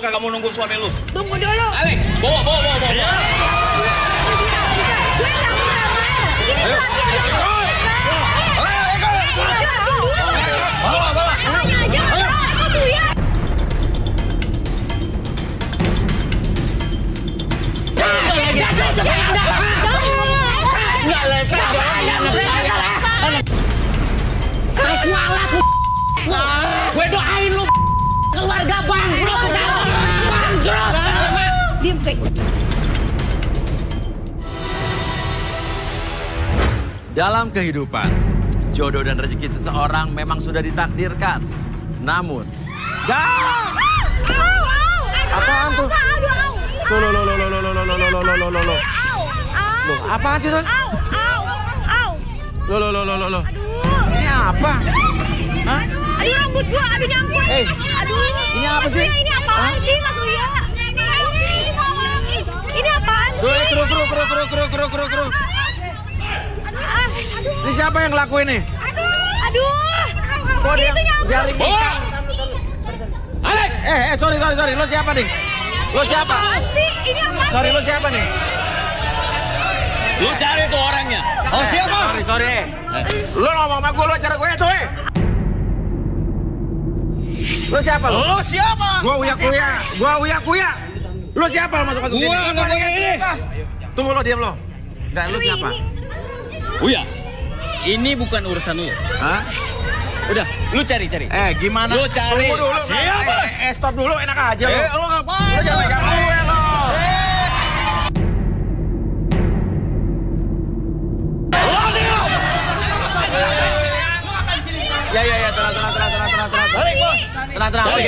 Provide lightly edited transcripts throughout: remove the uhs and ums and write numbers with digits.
kagak mau nunggu suami lu? Tunggu dulu. Alek, bawa. Gue nggak mau. Ini Gue doain lu keluarga bangkrut. Diam kayak. Dalam kehidupan, jodoh dan rezeki seseorang memang sudah ditakdirkan. Namun, apaan tuh? Loh, apaan sih tuh? Loh. Ini apa? Hah? Aduh rambut gua, aduh nyangkut. Aduh. Ini apa sih? Ini apaan sih Mas Uya? Ini apaan sih? Kru. Ini siapa yang ngelakuin nih? Aduh. Kok dia Itu nyangkut. jaring ikan? Alek! Sorry. Lo siapa nih? Lo siapa? Apaan sih? Ini apaan Sorry, sih? lo siapa nih? Lu cari tuh orangnya. Oh, siapa? Sorry. Lo ngomong sama gue, lo acara gue tuh, Lo siapa lo? Lu siapa? Gua Uya Kuya. Lo siapa lo masuk sini? Gua anak pakai ini. Tunggu lo, diam lo. Enggak, lo siapa? Uya, ini bukan urusan lu. Hah? Udah, lu cari. Gimana? Lu cari. Tunggu dulu. Siapa? Stop dulu, enak aja lo. Lu ngapain? Lo jangan pegang gue lo. Ya, tenang. Tarik, Bos. Tenang. Cari.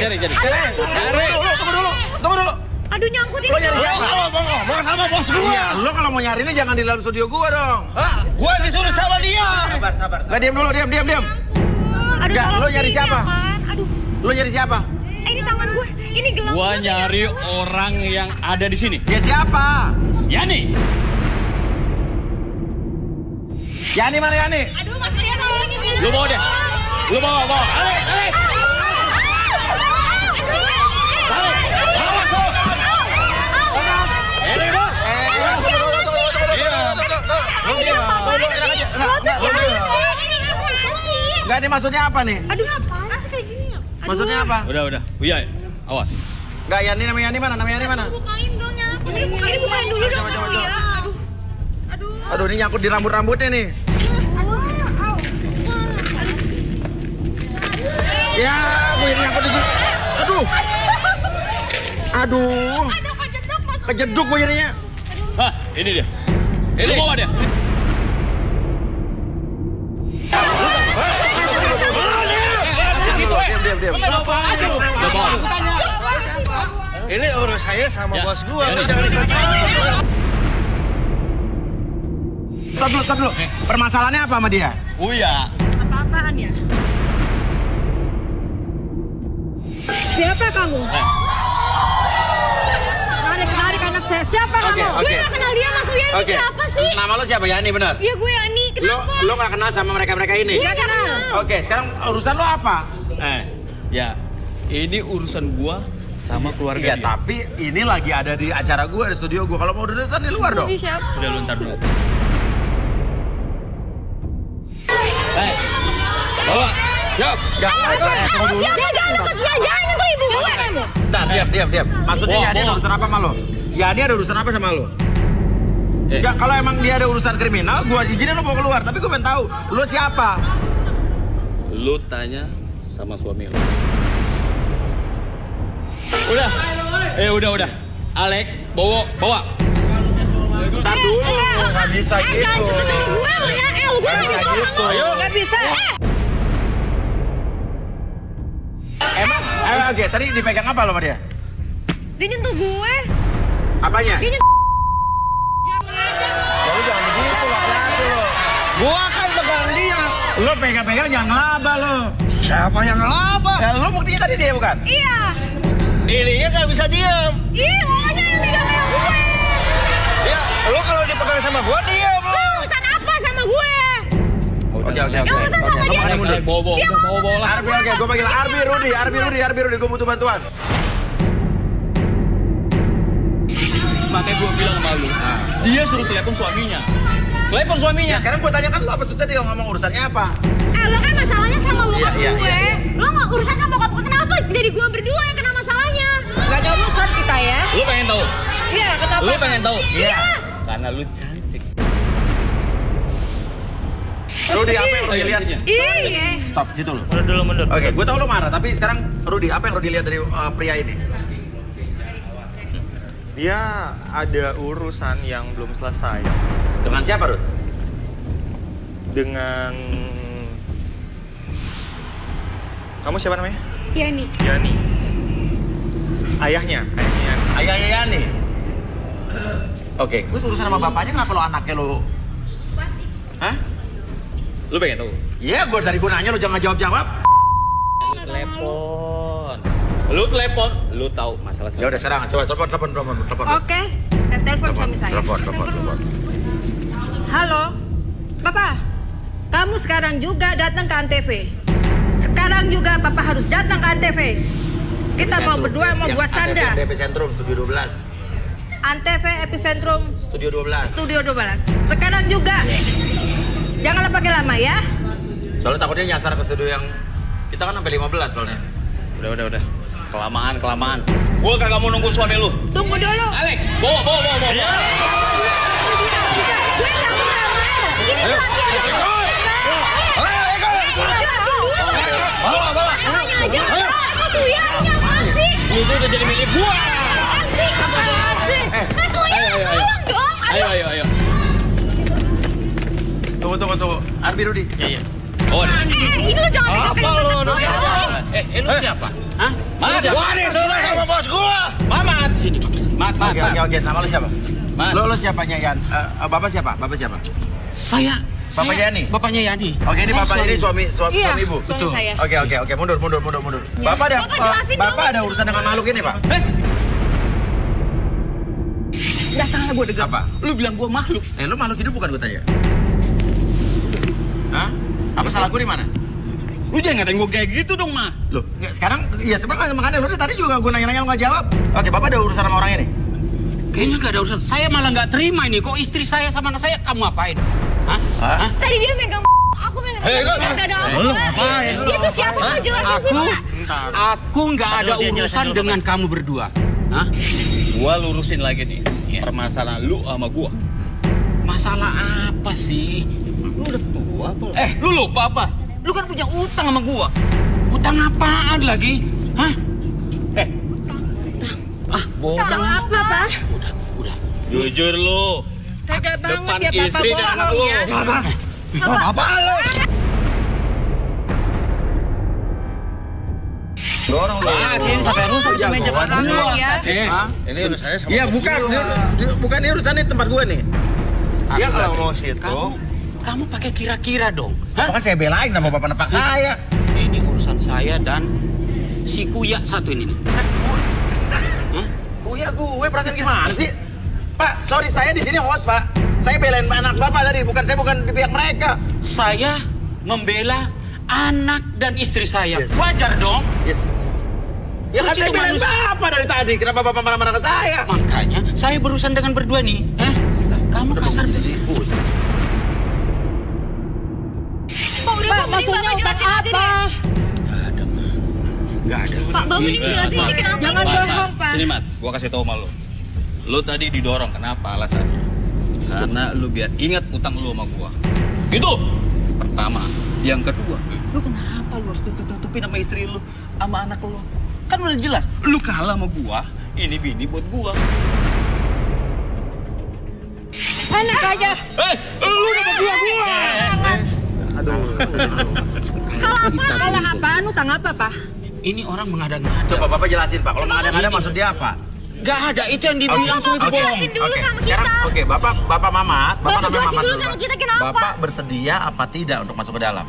Tunggu dulu. Aduh nyangkut ini. Lo nyari siapa? Mau sama bos gua. Iya, lo kalau mau nyari ini jangan di dalam studio gua dong. Hah? Gua disuruh sama dia. Sabar. Gak, diam dulu, diam. Aduh, Enggak, tolong lo nyari sih, siapa? ini apaan? Aduh, Lo nyari siapa? ini tangan gue. Ini gelang Gua gue. nyari orang yang ada di sini. Ya siapa? Yani. Yani mana Yani? Aduh, Mas Uya tolongin dia. Lu bawa dia. Lu bawa. Alek. Awas lo. Ini bos. Enggak, ini maksudnya apa nih? Aduh, apaan sih kayak gini? Maksudnya apa? Udah. Uya, awas. Enggak, Yani namanya Yani mana? Namanya Yani mana? Bukain dong nyangkut. Ini bukain dulu dong Mas Coba. Uya. Aduh, ini nyangkut di rambutnya nih. Ya, gue ini nyangkut di... Aduh. Kejedok Mas. Kejeduk gue jadinya. Hah, ini dia. Lu bawa dia. Diam. Lu bawa. Ini urus saya sama Ya. bos gua, Ya, lu ya. jangan ikut campur. Stop dulu. Permasalahannya apa sama dia? Uya. Apa-apaan ya? Siapa kamu? Narik anak saya. Siapa kamu? Oke. Gue gak kenal dia Mas Uya. Ini siapa sih? Nama lo siapa? Yani, benar? Iya gue Yani. Kenapa? Lo gak kenal sama mereka ini? Gue gak kenal. Oke, sekarang urusan lo apa? Ya. Ini urusan gua sama keluarga Iya, dia. tapi ini lagi ada di acara gue, di studio gue. Kalau mau urusan di luar dong. Ini siapa? Udah lu ntar dulu. Bawa. Siap. Tunggu dulu. Siapa? Jangan deket dia. Jangan nyentuh ibu gue kamu. Start, diam. Maksudnya Bawa, Yani ada bawa. urusan apa sama lo? Yani ada urusan apa sama lo? Eh. Ya, kalau emang dia ada urusan kriminal, gue izinin lo bawa keluar. Tapi gue pengen tahu, lo siapa? Lu tanya sama suami lu. Udah. Alek, bawa. Ntar dulu, nggak bisa gitu. Jangan sentuh-sentuh gue lo ya. Lu gue Nggak masih bisa sama gitu. lo. Ayo. Gak bisa. Emang, oke, tadi dipegang apa lo sama dia? Dia nyentuh gue. Apanya? Dia nyentuh. Jangan aja. Ya lu jangan begitu, hati-hati lo. Gua kan pegang dia. Lo pegang-pegang jangan ngelaba lo. Siapa yang ngelaba? Ya, lo buktinya tadi dia bukan? Iya. Dirinya nggak bisa diam. Ih, pokoknya yang pegang gue. Ya, lu kalau dipegang sama gua diam Lu lu. urusan apa sama gue? Oke. Yang urusan sama dia. Makanya mundur. Bawa lah. Oke, gue panggil Arbi Rudi, gue butuh bantuan. makanya gue bilang sama lu. Dia suruh telepon suaminya. Telepon suaminya. Ya sekarang gue tanya kan lo apa susah dia ngomong urusannya apa? Lo kan masalahnya sama bokap Iya, gue. iya. Lo nggak urusan sama bokap gue, kenapa jadi gue berdua yang kena masalahnya? Gak ada urusan kita ya. Lu pengen tahu? Iya, kenapa? Lu pengen tahu? Iya. Karena lu cantik. Rudy, apa yang Rudy lihat? Iya. Stop, situ lo. Mundur. Oke, gue tau lo marah, tapi sekarang Rudy, apa yang Rudy lihat dari pria ini? Dia ada urusan yang belum selesai Dengan siapa, Rud? dengan kamu siapa namanya? Iya nih. Yani. Ayahnya Yani. Ayah Yani. Oke, gue urusan sama bapaknya, kenapa lo anaknya lo? Hah? Lu pengen tahu? Iya, gue dari gue nanya lo jangan jawab-jawab. Lu telepon, lu tahu masalah Ya udah sekarang, coba telepon. Oke, saya telepon suami saya. Telepon. Halo, Papa. Kamu sekarang juga datang ke Antv. Sekarang juga Papa harus datang ke Antv. Kita mau berdua mau buat sanda. Epicentrum, Studio 12. Antv Epicentrum Studio 12. Studio 12. Sekarang juga. Janganlah pakai lama ya. Soalnya takutnya nyasar ke studio yang kita kan sampai 15 soalnya. Udah. Kelamaan. Gua kagak mau nunggu suami lu. Tunggu dulu. Alek, bawa. Gue nggak mau. Ini jelasin dulu. Jelasin dulu. Masalahnya aja. Apa Suyarnya apaan sih? Lu tuh udah jadi milik gua. Apaan sih? Mas Suyar, tolong dong. Ayo. Tunggu. Arbi Rudy. Iya. Oh, Ini lo jangan Apa lo? Lu siapa? Lu siapa? Hah? Mat, Gua nih saudara sama bos gua. Mamat. Sini. Mat. Oke, nama lo siapa? Mat. Lo siapanya Yan? Bapak siapa? Saya. Bapak Yani? Bapaknya Yani. Oke, ini Saya bapak ini suami Iya, ibu. suami Betul. saya. Oke, mundur. Bapak ada Bapak jelasin Bapak ada urusan dengan makhluk ini, Pak? Nggak salah gue dengar. Apa? Lu bilang gue makhluk. Lo makhluk hidup bukan gue tanya? Hah? Apa salah gue di mana? Lu jangan ngatain gua kayak gitu dong, Ma. Loh, sekarang ya sebenarnya makanya lo tadi juga gue nanya-nanya lo nggak jawab. Oke, Bapak ada urusan sama orang ini? Kayaknya nggak ada urusan. Saya malah nggak terima ini. Kok istri saya sama anak saya kamu apain? Hah? Tadi dia megang aku megang. Gak ada apa. ngapain? Dia tuh siapa? Lo jelasin sih, Pak. Aku nggak ada urusan dengan kamu berdua. Hah? Gua lurusin lagi nih permasalahan lu sama gua. Masalah apa sih? Lu udah tua apa? Lu lupa apa? Lu kan punya utang sama gua. Utang apaan lagi? Hah? Bohong. Utang apa, Pak? Udah. Jujur lu. Tega Depan banget ya Papa istri dan anak bohong lu. ya. Apa lu? Dorong lo. Ini sampai rusak meja Orang gua. ya. Ini urusannya sama Iya, bukan ini urusan ini tempat gue nih. Dia kalau mau situ, Kamu pakai kira-kira dong. Hah? Apakah saya belain nama bapak nepak saya? Ini urusan saya dan si Kuya satu ini nih. Kuya gue perasaan gimana sih? Pak, sorry saya di sini host, Pak. Saya belain anak bapak tadi, saya bukan di pihak mereka. Saya membela anak dan istri saya. Yes. Wajar dong. Yes. Ya kan Terus saya itu belain bapak dari tadi. Kenapa bapak marah-marah ke saya? Makanya saya berurusan dengan berdua nih. Kamu kasar. Bus. Pak, udah Pak, mending Bapak jelasin aja deh. Gak ada. Pak, Bapak mending jelasin ini kenapa Jangan ini? bohong, Pak. Sini, Mat. Gua kasih tau sama lu. Lu tadi didorong, kenapa alasannya? Karena lu biar ingat utang lu sama gua. Gitu. Pertama. Yang kedua, lu kenapa lu harus tutup-tutupin sama istri lu, sama anak lu? Kan udah jelas, lu kalah sama gua, ini bini buat gua. Enak aja. Lu dapat dua gua. Kalah apaan? Utang apa, Pak? Ini orang mengada-ngada. Coba bapak jelasin, Pak. Kalau mengada-ngada maksud dia apa? Gak ada, itu yang dibilang Bapak itu bohong. jelasin dulu sama Sekarang, kita. oke, Bapak Mamat. Bapak namanya jelasin Mamat dulu sama kita kenapa? Bapak bersedia apa tidak untuk masuk ke dalam?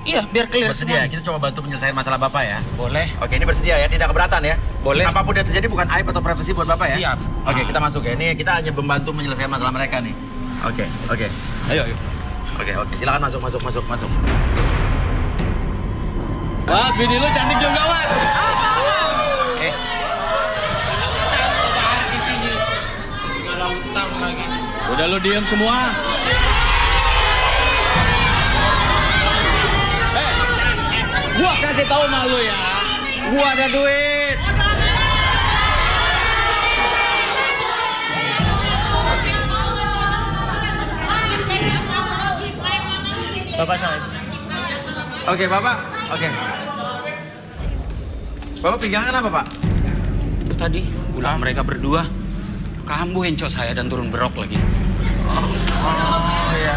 Iya, biar clear Bersedia. semua. Kita coba bantu menyelesaikan masalah Bapak ya. Boleh. Oke, ini bersedia ya, tidak keberatan ya? Boleh. Apapun yang terjadi bukan aib atau privasi buat Bapak ya? Siap. Oke, kita masuk ya. Ini kita hanya membantu menyelesaikan masalah mereka nih. Oke. Ayo. Oke, silakan masuk. Wah, bini lu cantik juga, Wat. lagi. Udah lu diam semua. Gua kasih tahu sama lu ya. Gua ada duit. Bapak sama. Oke, Bapak. Oke. Bapak pegangan apa, Pak? Itu tadi ulah mereka berdua. Kamu encok saya dan turun berok lagi. Oh, iya.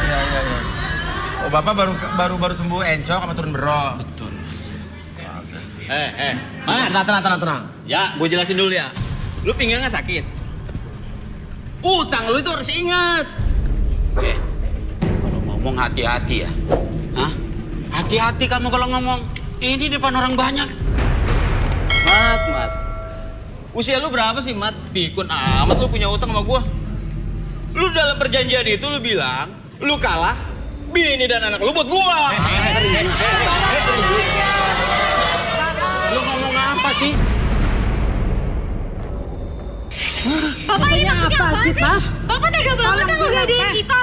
Oh, Bapak baru sembuh encok sama turun berok. Betul. Tenang. Ya, gue jelasin dulu ya. Lu pinggangnya sakit. Utang lu itu harus ingat. Kalau ngomong hati-hati ya. Hah? Hati-hati kamu kalau ngomong. Ini depan orang banyak. Mat. Usia lu berapa sih, Mat? Pikun amat lu punya utang sama gua. Lu dalam perjanjian itu lu bilang, lu kalah, bini dan anak lu buat gua. Lu ngomong apa sih? Bapak ini maksudnya apa sih? Bapak tega banget ya ngegadein kita.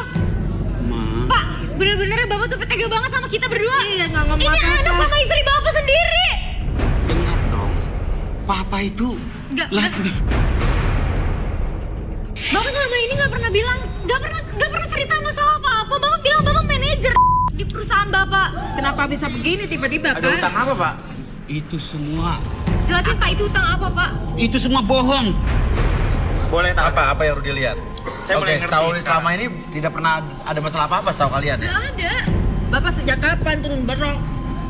Ma. Pak, bener-bener Bapak tuh tega banget sama kita berdua. Iya, nggak ngomong Ini apa-apa. anak sama istri Bapak sendiri. Dengar dong. Papa itu Enggak. lah. Bapak selama ini nggak pernah cerita masalah apa-apa. Bapak bilang Bapak manajer di perusahaan Bapak. Kenapa bisa begini tiba-tiba, Ada utang Pak? apa, Pak? Itu semua. Jelasin Pak, itu utang apa Pak? Itu semua bohong. Boleh tahu. Apa yang Rudi lihat? Saya mulai ngerti sekarang. selama ini tidak pernah ada masalah apa-apa setahu kalian ya? Gak ada. Bapak sejak kapan turun berok?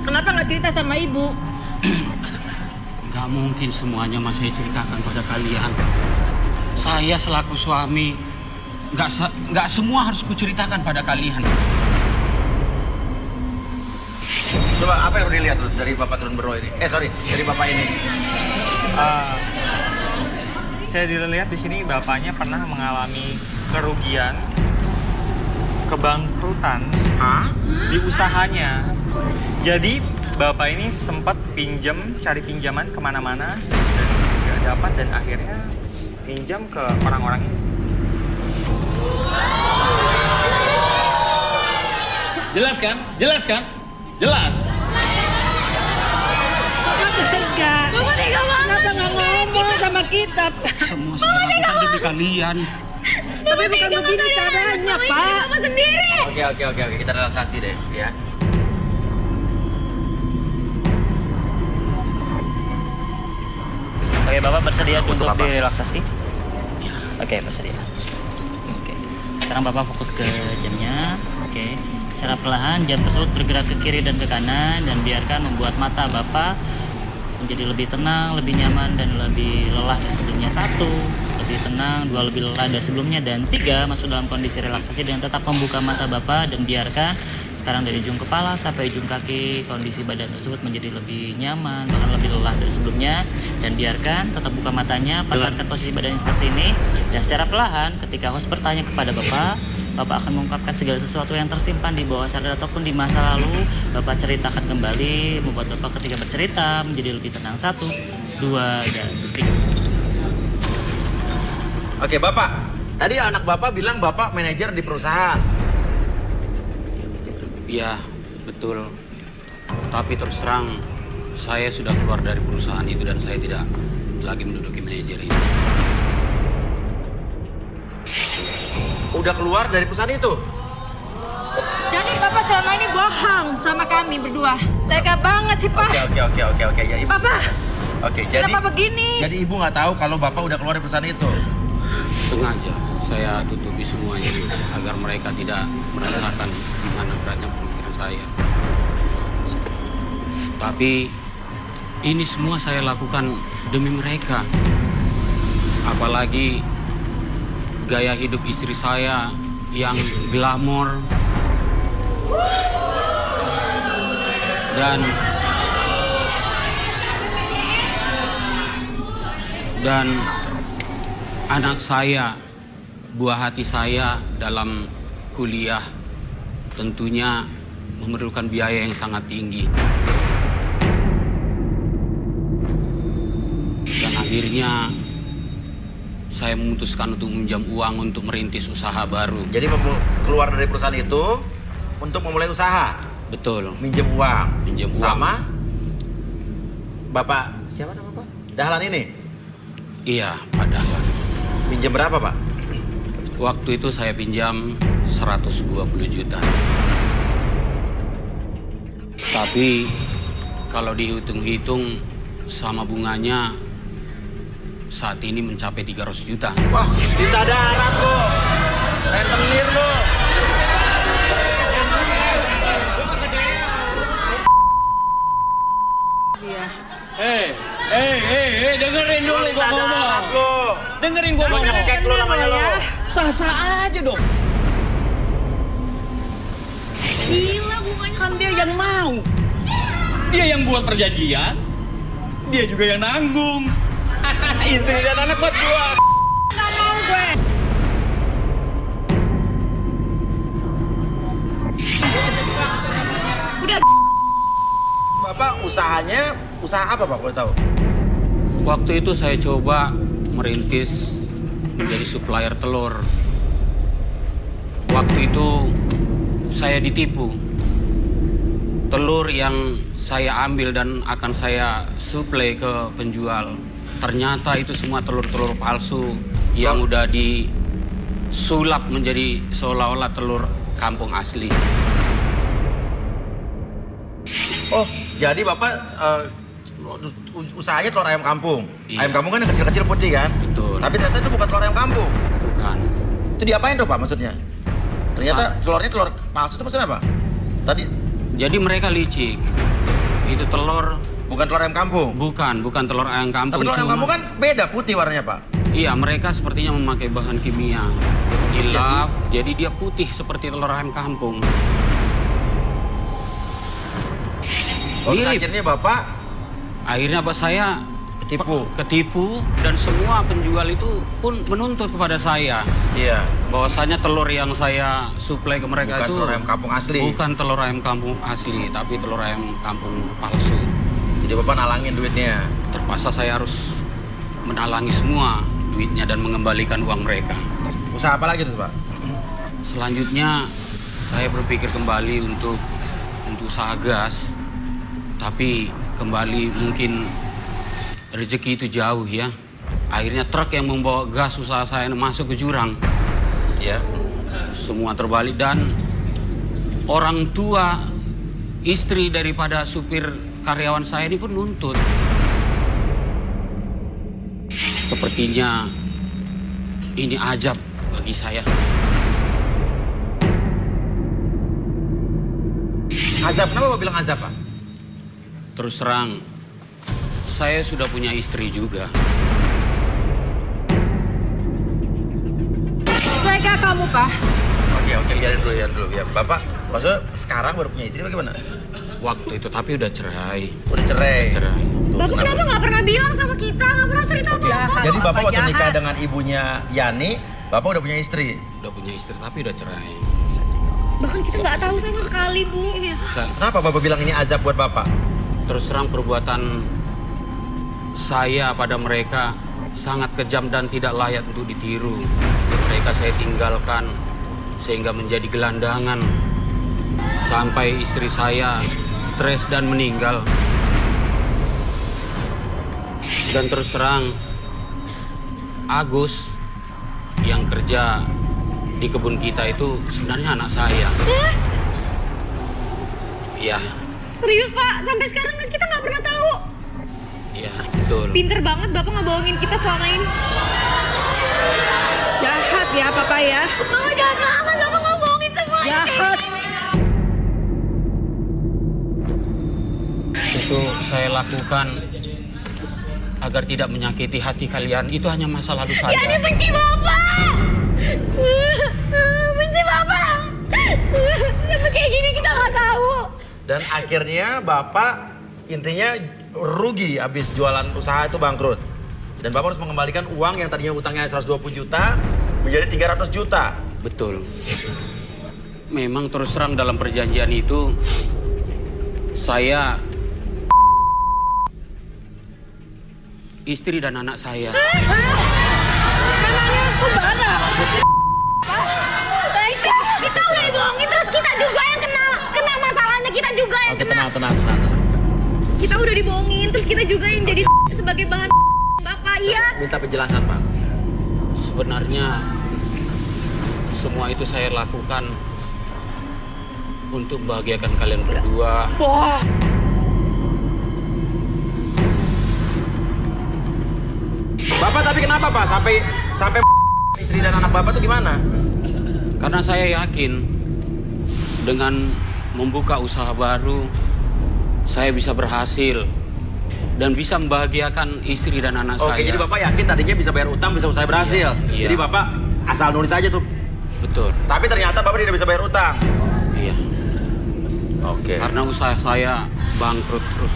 Kenapa nggak cerita sama ibu? Gak mungkin semuanya mas saya ceritakan pada kalian. Saya selaku suami, gak semua harus kuceritakan pada kalian. Coba apa yang Rudi lihat dari Bapak turun bero ini? Dari Bapak ini. Saya dilihat di sini bapaknya pernah mengalami kerugian, kebangkrutan di usahanya. Jadi bapak ini sempat cari pinjaman kemana-mana dan nggak dapat dan akhirnya pinjam ke orang-orang ini. Jelas kan? Jelas. Tega. Bapak tega banget. Kenapa nggak ngomong sama kita? Semua sudah lakukan demi kalian. Tapi bukan tega begini banget ada anak caranya, sama istri Pak. Bapak sendiri. Oke, kita relaksasi deh, ya. Oke, Bapak bersedia untuk direlaksasi? Oke, bersedia. Oke. Sekarang Bapak fokus ke jamnya. Oke. Secara perlahan jam tersebut bergerak ke kiri dan ke kanan dan biarkan membuat mata Bapak menjadi lebih tenang, lebih nyaman dan lebih lelah dari sebelumnya. 1, lebih tenang, 2, lebih lelah dari sebelumnya, dan 3, masuk dalam kondisi relaksasi dengan tetap membuka mata Bapak dan biarkan sekarang dari ujung kepala sampai ujung kaki kondisi badan tersebut menjadi lebih nyaman, bahkan lebih lelah dari sebelumnya, dan biarkan tetap buka matanya, patahkan posisi badannya seperti ini, dan secara perlahan ketika host bertanya kepada Bapak akan mengungkapkan segala sesuatu yang tersimpan di bawah sadar ataupun di masa lalu. Bapak ceritakan kembali, membuat Bapak ketika bercerita menjadi lebih tenang. 1, 2, dan 3. Oke, Bapak. Tadi anak Bapak bilang Bapak manajer di perusahaan. Iya, betul. Tapi terus terang, saya sudah keluar dari perusahaan itu dan saya tidak lagi menduduki manajer itu. Udah keluar dari perusahaan itu? Jadi Bapak selama ini bohong sama kami berdua. Tega banget sih, Pak. Oke. Ya, Ibu. Bapak, Oke, jadi kenapa begini? Jadi Ibu nggak tahu kalau Bapak udah keluar dari perusahaan itu? Sengaja saya tutupi semuanya agar mereka tidak merasakan gimana beratnya pemikiran saya. Tapi ini semua saya lakukan demi mereka. Apalagi gaya hidup istri saya yang glamor dan anak saya, buah hati saya dalam kuliah tentunya memerlukan biaya yang sangat tinggi. Dan akhirnya saya memutuskan untuk meminjam uang untuk merintis usaha baru. Jadi keluar dari perusahaan itu untuk memulai usaha. Betul. Minjem uang. Minjem uang. Sama Bapak, siapa nama Pak? Dahlan ini? Iya, Pak Dahlan. Minjem berapa Pak? Waktu itu saya pinjam 120 juta. Tapi kalau dihitung-hitung sama bunganya saat ini mencapai 300 juta. Wah, minta darat lo. Rentenir lo. Dengerin dulu gua ngomong. Dengerin gua ngomong. Cek lo namanya lo. Sah-sah aja dong. Gila bunganya Kan dia yang mau. Dia yang buat perjanjian. Dia juga yang nanggung. Istri dan anak buat gua. Nggak mau gue. udah Bapak usahanya, usaha apa Pak boleh tahu? Waktu itu saya coba merintis menjadi supplier telur. Waktu itu saya ditipu. Telur yang saya ambil dan akan saya suplai ke penjual, ternyata itu semua telur-telur palsu yang udah disulap menjadi seolah-olah telur kampung asli. Oh, jadi Bapak usahanya telur ayam kampung. Iya. Ayam kampung kan yang kecil-kecil putih kan? Betul. Tapi ternyata itu bukan telur ayam kampung. Bukan. Itu diapain tuh Pak maksudnya? Ternyata telurnya telur palsu itu maksudnya apa? Tadi Jadi mereka licik. Itu telur bukan telur ayam kampung. bukan telur ayam kampung. Tapi telur ayam cuma- kampung kan beda putih warnanya Pak. Iya, mereka sepertinya memakai bahan kimia. Hilaf, jadi dia putih seperti telur ayam kampung. Oh, Mirip. akhirnya Bapak Akhirnya saya ketipu. dan semua penjual itu pun menuntut kepada saya Iya. bahwasanya telur yang saya suplai ke mereka Bukan itu telur ayam kampung asli. bukan telur ayam kampung asli, tapi telur ayam kampung palsu. Jadi Bapak nalangin duitnya. Terpaksa saya harus menalangi semua duitnya dan mengembalikan uang mereka. Usaha apa lagi tuh Pak? Selanjutnya saya berpikir kembali untuk usaha gas, tapi kembali mungkin rezeki itu jauh ya. Akhirnya truk yang membawa gas usaha saya masuk ke jurang. Iya. Semua terbalik dan orang tua istri daripada supir karyawan saya ini pun nuntut. Sepertinya ini ajab bagi saya. Azab, kenapa Bapak bilang azab Pak? Terus terang, saya sudah punya istri juga. Mereka kamu, Pak. Oke, biarin dulu ya. Bapak, maksudnya sekarang baru punya istri bagaimana? Waktu itu tapi udah cerai. Udah cerai. Cerai. Tuh, Bapak kenapa nggak pernah bilang sama kita, nggak pernah cerita apa-apa? Jadi Bapak waktu jahat. nikah dengan ibunya Yani, Bapak udah punya istri. Udah punya istri tapi udah cerai. Bahkan kita nggak tahu sama sekali, Bu. Kenapa Bapak bilang ini azab buat Bapak? Terus terang perbuatan saya pada mereka sangat kejam dan tidak layak untuk ditiru. Mereka saya tinggalkan sehingga menjadi gelandangan sampai istri saya stres dan meninggal. Dan terus terang Agus yang kerja di kebun kita itu sebenarnya anak saya. Iya, Serius, Pak? Sampai sekarang kita nggak pernah tahu. iya betul. Pinter banget Bapak ngebohongin kita selama ini. Jahat ya, Papa ya. Mama jahat banget, Bapak ngebohongin semuanya. Jahat. Itu saya lakukan agar tidak menyakiti hati kalian. Itu hanya masa lalu Yani saya. benci Bapak. Benci Bapak. Sampai kayak gini kita nggak tahu. Dan akhirnya Bapak intinya rugi habis jualan usaha itu bangkrut. Dan Bapak harus mengembalikan uang yang tadinya utangnya 120 juta menjadi 300 juta. Betul. Memang terus terang dalam perjanjian itu saya istri dan anak saya. maksudnya? Kita udah dibohongin, terus kita juga yang kena masalahnya, kita juga yang kena. Tenang. Kita udah dibohongin, terus kita juga yang jadi sebagai bahan Bapak, iya. Minta penjelasan, Pak. Sebenarnya semua itu saya lakukan untuk membahagiakan kalian berdua. Wah, Bapak tapi kenapa, Pak? Sampai istri dan anak Bapak tuh gimana? Karena saya yakin dengan membuka usaha baru, saya bisa berhasil dan bisa membahagiakan istri dan anak saya. Oke, jadi Bapak yakin tadinya bisa bayar utang, bisa usaha berhasil. Iya. Jadi Bapak asal nulis aja tuh. Betul. Tapi ternyata Bapak tidak bisa bayar utang. Iya. Oke. Karena usaha saya bangkrut terus.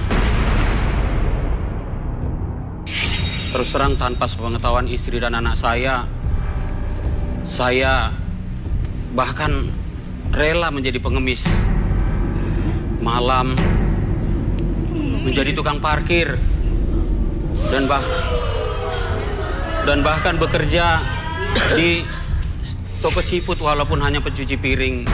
Terus terang tanpa sepengetahuan istri dan anak saya bahkan rela menjadi pengemis malam, menjadi tukang parkir, dan bahkan bekerja di toko siput walaupun hanya pencuci piring.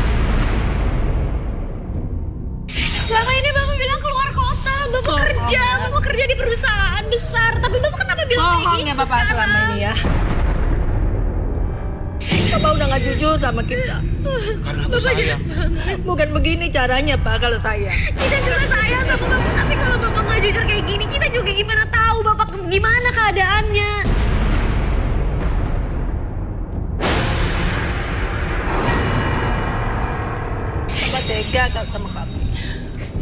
Selama ini Bapak bilang keluar kota, Bapak kerja di perusahaan besar, tapi Bapak kenapa bilang kayak bohong gitu ya Bapak sekarang? selama ini ya. Bapak udah nggak jujur sama kita. Karena aku Bapak sayang. Bukan begini caranya Pak kalau saya. Kita juga sayang sama Bapak, tapi kalau Bapak nggak jujur kayak gini, kita juga gimana tahu Bapak gimana keadaannya? Bapak tega sama kami.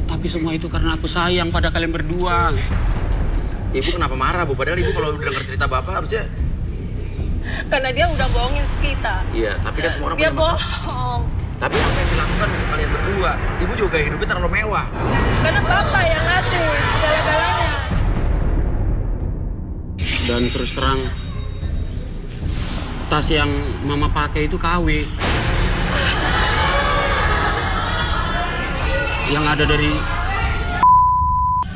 Tapi semua itu karena aku sayang pada kalian berdua. Ibu kenapa marah, Bu? Padahal Ibu kalau udah denger cerita Bapak harusnya... Karena dia udah bohongin kita. Iya, tapi kan semua orang Dia punya masalah. bohong. Tapi apa yang dilakukan untuk kalian berdua? Ibu juga hidupnya terlalu mewah. Karena Bapak yang ngasih segala-galanya. Dan terus terang, tas yang mama pakai itu KW. Yang ada dari...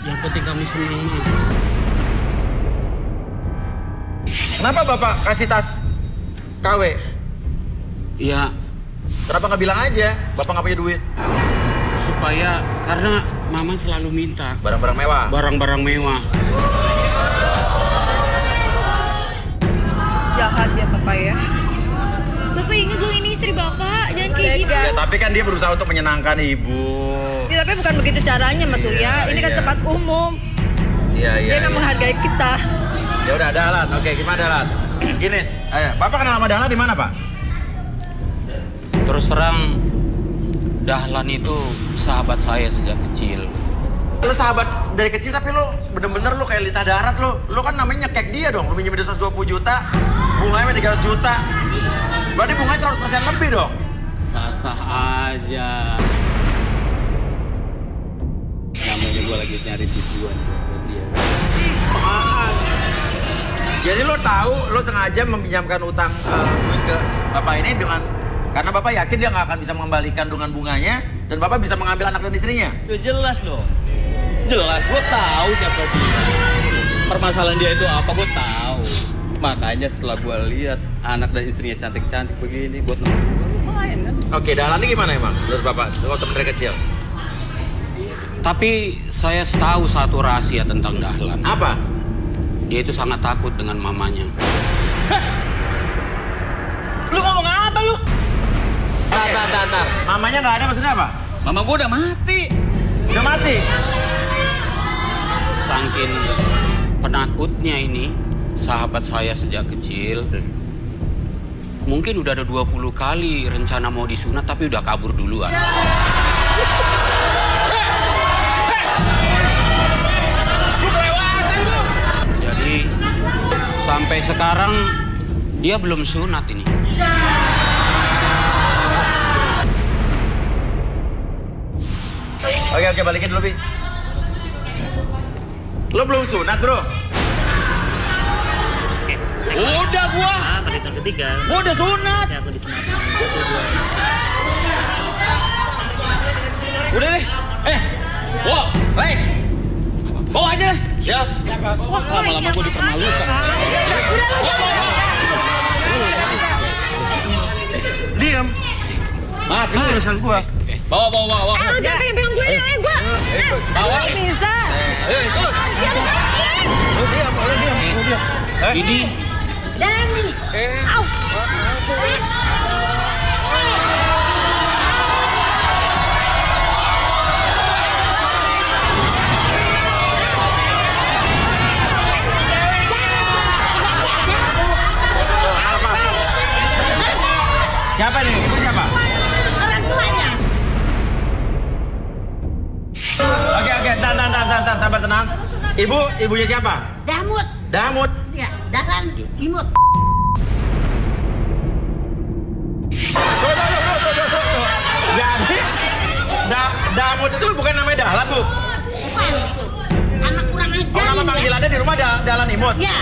Yang penting kami senang, Ma. Kenapa Bapak kasih tas KW? Ya, Kenapa nggak bilang aja? Bapak nggak punya duit. supaya karena mama selalu minta Barang-barang mewah. barang-barang mewah. Jahat ya Bapak ya. Bapak ingat dong ini istri Bapak, jangan kayak gitu. Ya, tapi kan dia berusaha untuk menyenangkan Ibu. Ya, tapi bukan begitu caranya Mas Surya. Ini kan iya. tempat umum. Iya, iya. Dia nggak menghargai kita. Ya udah, Dahlan. Oke, gimana Dahlan? Gini, ayo. Bapak kenal sama Dahlan di mana, Pak? Terus terang, Dahlan itu sahabat saya sejak kecil. Lu sahabat dari kecil tapi lu bener-bener lu kayak lintah darat lu. Lu kan namanya nyekek dia dong. Lu minjemin 120 juta, bunganya 300 juta. Berarti bunganya 100% lebih dong. Sah-sah aja. Namanya gue lagi nyari tujuan buat dia. Jadi lu tahu, lu sengaja meminjamkan utang duit ke Bapak ini dengan karena Bapak yakin dia nggak akan bisa mengembalikan dengan bunganya dan Bapak bisa mengambil anak dan istrinya. Ya jelas dong. Jelas, gue tahu siapa dia. Permasalahan dia itu apa, gue tahu. Makanya setelah gue lihat anak dan istrinya cantik-cantik begini, buat nonton gue lumayan kan. Oke, Dahlan ini gimana emang menurut Bapak? Sekolah teman dari kecil. Tapi saya tahu satu rahasia tentang Dahlan. Apa? Dia itu sangat takut dengan mamanya. Lu ngomong apa lu? Tar. Mamanya nggak ada maksudnya apa? Mama gue udah mati. Udah mati? Saking penakutnya ini, sahabat saya sejak kecil. Mungkin udah ada 20 kali rencana mau disunat tapi udah kabur duluan. Lu kelewatan lu. Jadi sampai sekarang dia belum sunat ini. Oke, balikin dulu, Bi. Lo belum sunat, Bro? Oke. Udah gua. Pada tahun ketiga. Gua udah sunat. Saya aku disunat. 1, 2. Udah deh. Wah, baik. Bawa aja deh. Siap. Lama-lama gua dipermalukan. Mat, Ini urusan gua. Bawa. Lu jangan pegang gue deh, gue. Bawa. Bisa. Ikut. Siapa sakit? Lu diam. Ini Dan ini. Au. Siapa nih? Ibu siapa? Orang tuanya. Oke, ntar, sabar tenang. Ibunya siapa? Damut. Damut. Ya, Dahlan imut. Jadi, Damut itu bukan namanya Dahlan, Bu. Bukan itu. Anak kurang ajar. Oh, nama ini ya. panggilannya di rumah Dahlan Imut. Ya.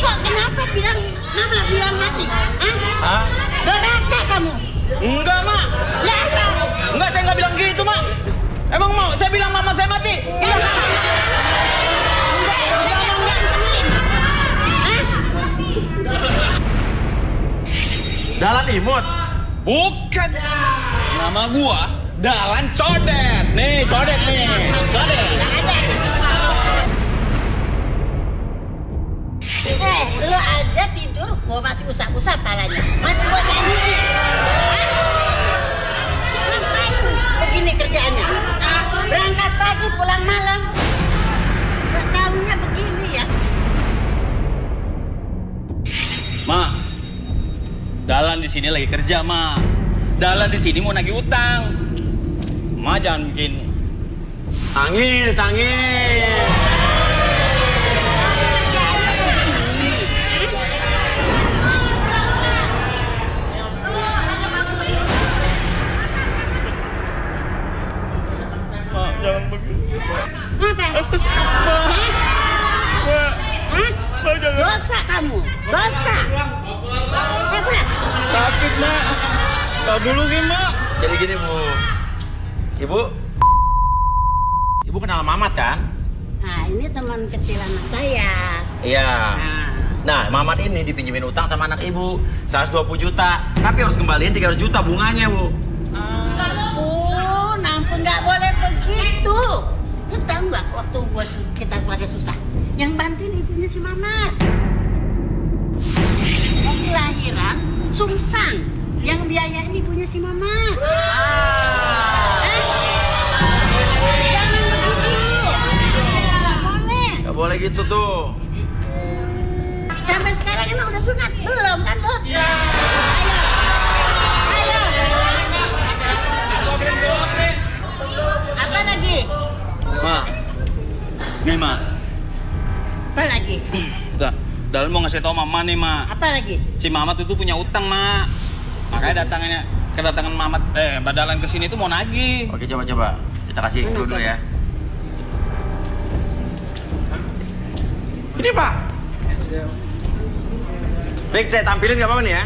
Kok kenapa Mama bilang mati? Hah? Doraka kamu. Enggak, Mak. Lah apa? Enggak, saya enggak bilang gitu, Mak. Emang mau saya bilang mama saya mati? Dahlan Imut. Bukan. Nama gua Dahlan Codet. Nih, Codet nih. Codet. Lu aja tidur, gua masih usap-usap palanya. Masih gua janjiin. Ngapain begini kerjaannya? Berangkat pagi, pulang malam. Gak tahunya begini ya. Ma, Dahlan di sini lagi kerja, Ma. Dahlan di sini mau nagih utang. Ma jangan bikin. Tangis. Ma, jangan begitu. Ngapa? Hah? Dosa kamu, dosa. Apa? Sakit, Ma. Tahu dulu, Ma. Jadi gini, Bu. Ibu kenal Mamat kan? Nah, ini teman kecil anak saya. Iya. Nah, Nah, Mamat ini dipinjemin utang sama anak ibu 120 juta. Tapi harus kembaliin 300 juta bunganya, Bu. ampun, nggak boleh begitu. Lu tahu nggak waktu kita keluarga susah, yang bantuin ibunya si Mamat. Waktu lahiran, sungsang, yang biayain ibunya si Mamat. Jangan begitu. Nggak boleh. Gak boleh gitu tuh. Sampai sekarang emang udah sunat? Belum kan lo? Ayo. Apa lagi? Ma. Nih, Ma. Apa lagi? Dahlan mau ngasih tau Mama nih, Ma. Apa lagi? Si Mamat itu punya utang, Ma. Makanya kedatangan Mbak Dahlan ke sini tuh mau nagih. Oke, coba. Kita kasih dulu ya. Ini, Pak. Baik, saya tampilin gak apa-apa nih ya?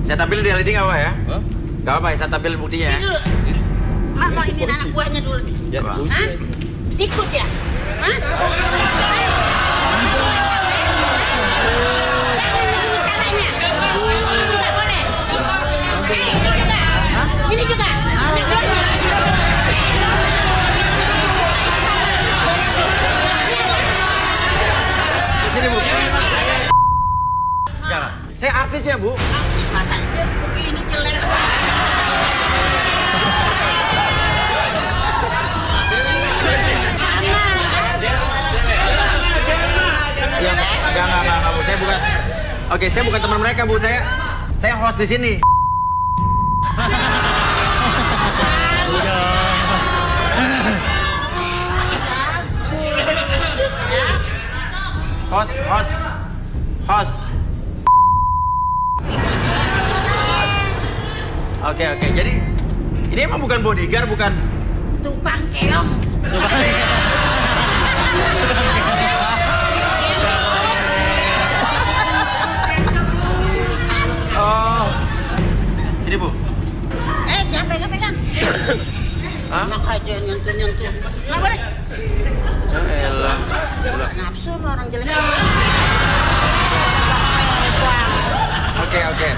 Saya tampilin di LED gak apa ya? Hah? Gak apa-apa, saya tampilin buktinya ya? Ini dulu. Mak mau ini anak buahnya dulu nih. Ya, Apa? Hah? Ikut ya? Hah? Ayo. Nggak boleh. Ini juga. Nggak boleh. Di sini, Bu. Jangan. Saya artis ya, Bu. Artis masa dia begini jelek. Ya, enggak, Bu. Saya bukan. Oke, saya bukan teman mereka, Bu. Saya host di sini. Host. Oke. Jadi ini emang bukan bodyguard, bukan. Tukang keong. Oh. Sini, Bu. Jangan pegang. Hah? Enak aja nyentuh. Nggak boleh. Ya elah. Nafsu lu orang jelek. Oke.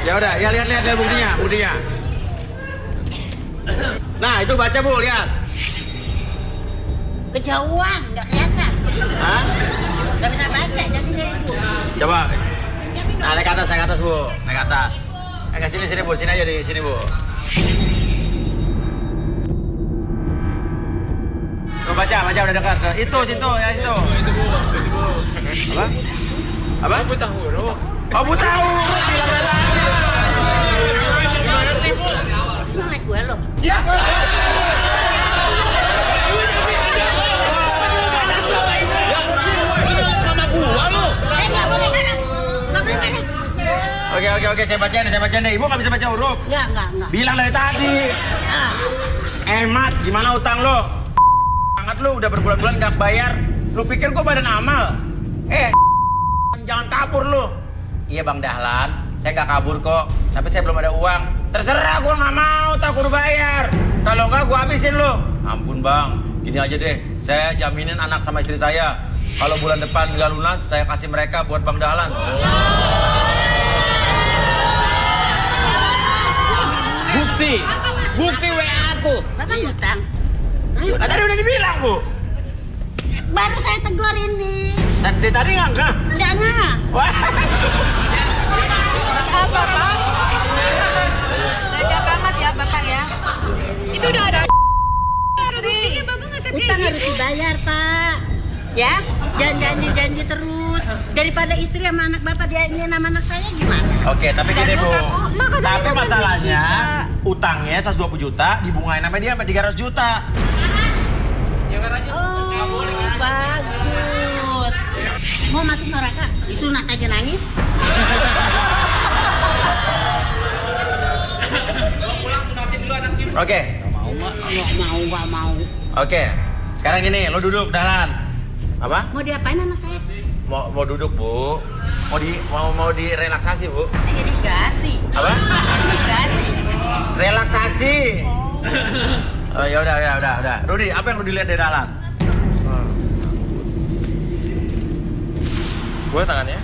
Ya udah, ya lihat buktinya. Nah, itu baca Bu, lihat. Kejauhan, nggak kelihatan. Hah? Nggak bisa baca jadinya ibu. Coba. Nah, naik ke atas Bu. Naik ke atas. Ke sini Bu, sini aja di sini Bu. Tuh, baca udah dekat. Itu, situ, ya situ. Itu Bu. Apa? Buta huruf. Oh, buta huruf. Bilang dari tadi. Gimana sih bu? Ngelek gue lo. Ya. Nggak boleh marah. Nggak boleh marah. Oke, saya bacain deh. Ibu nggak bisa baca huruf. Nggak. Bilang dari tadi. Ah. Emat, gimana utang lo? Banget lu, udah berbulan-bulan nggak bayar. Lu pikir gua badan amal? Jangan kabur lu. Iya Bang Dahlan, saya nggak kabur kok. Tapi saya belum ada uang. Terserah, gua nggak mau takut bayar. Kalau nggak gua habisin lu. Ampun Bang, gini aja deh. Saya jaminin anak sama istri saya. Kalau bulan depan nggak lunas, saya kasih mereka buat Bang Dahlan. Bukti WA aku. Bapak ngutang. Tadi udah dibilang Bu. Baru saya tegur ini. Tadi nggak? Enggak. Wah. Apa, Pak? Tega banget ya, Bapak ya. Itu udah ada buktinya, Bapak ngecek kayak Utang gitu. harus dibayar Pak. Ya, jangan janji terus. Daripada istri sama anak Bapak dia ini nama anak saya gimana? Oke, tapi gini Bu. Makanya Tapi Bapak masalahnya benci, utangnya 120 juta dibungain sama dia sampai 300 juta. Oh, bagus. Mau masuk neraka? Disunat aja nangis. Oke. Nggak mau. Oke. Sekarang gini, lo duduk Dahlan. Apa? Mau diapain anak saya? Mau duduk, Bu. Mau direlaksasi, Bu. Irigasi. Apa? Irigasi. Relaksasi. Oh, ya udah. Rudi, apa yang Rudi lihat dari Dahlan? Gue tangannya.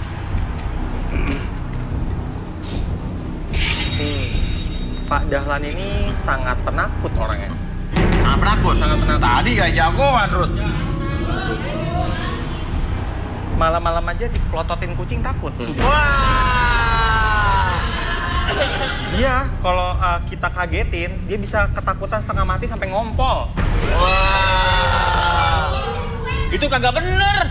Pak Dahlan ini sangat penakut orangnya. Sangat penakut. Sangat penakut. Tadi gak jagoan, Rud. Malam-malam aja dipelototin kucing takut. Wah. Iya, kalau kita kagetin, dia bisa ketakutan setengah mati sampai ngompol. Wah. Itu kagak bener.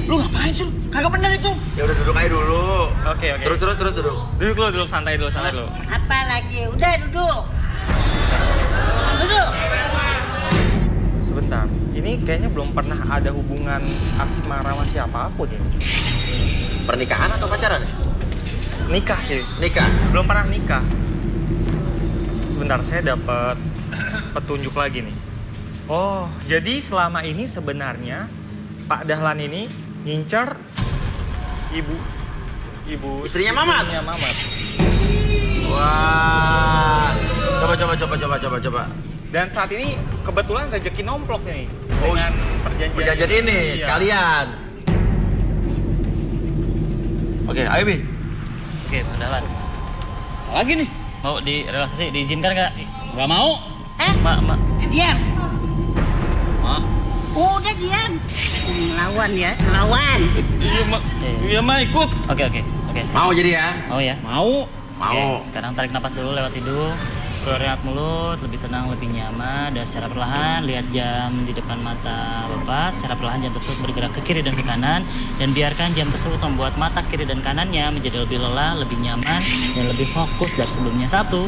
Lu ngapain sih? Kagak bener itu. Ya udah duduk aja dulu. Oke. Terus duduk. Duduk santai dulu. Apa lagi? Udah duduk. Duduk. Sebentar, ini kayaknya belum pernah ada hubungan asmara sama siapapun ya. Pernikahan atau pacaran? Nikah sih, Nikah. belum pernah nikah. Sebentar, saya dapat petunjuk lagi nih. Oh, jadi selama ini sebenarnya Pak Dahlan ini ngincer ibu Istrinya Mamat? Istrinya Mamat. Wah. Coba. Dan saat ini kebetulan rezeki nomplok nih Oh, dengan Perjanjian ini Iya. sekalian. Oke, ayo Bi. Oke, Bang Dahlan. Lagi nih. Mau direlaksasi, diizinkan nggak? Nggak mau. Mak. Diam. Mak. Udah diam. Ngelawan ya, ngelawan. Iya, Ma ikut. Oke. Saya- Mau jadi ya? Mau ya? Mau. Oke, sekarang tarik napas dulu lewat hidung. Keluar lewat mulut, lebih tenang, lebih nyaman. Dan secara perlahan, lihat jam di depan mata Bapak. Secara perlahan jam tersebut bergerak ke kiri dan ke kanan. Dan biarkan jam tersebut membuat mata kiri dan kanannya menjadi lebih lelah, lebih nyaman, dan lebih fokus dari sebelumnya. 1,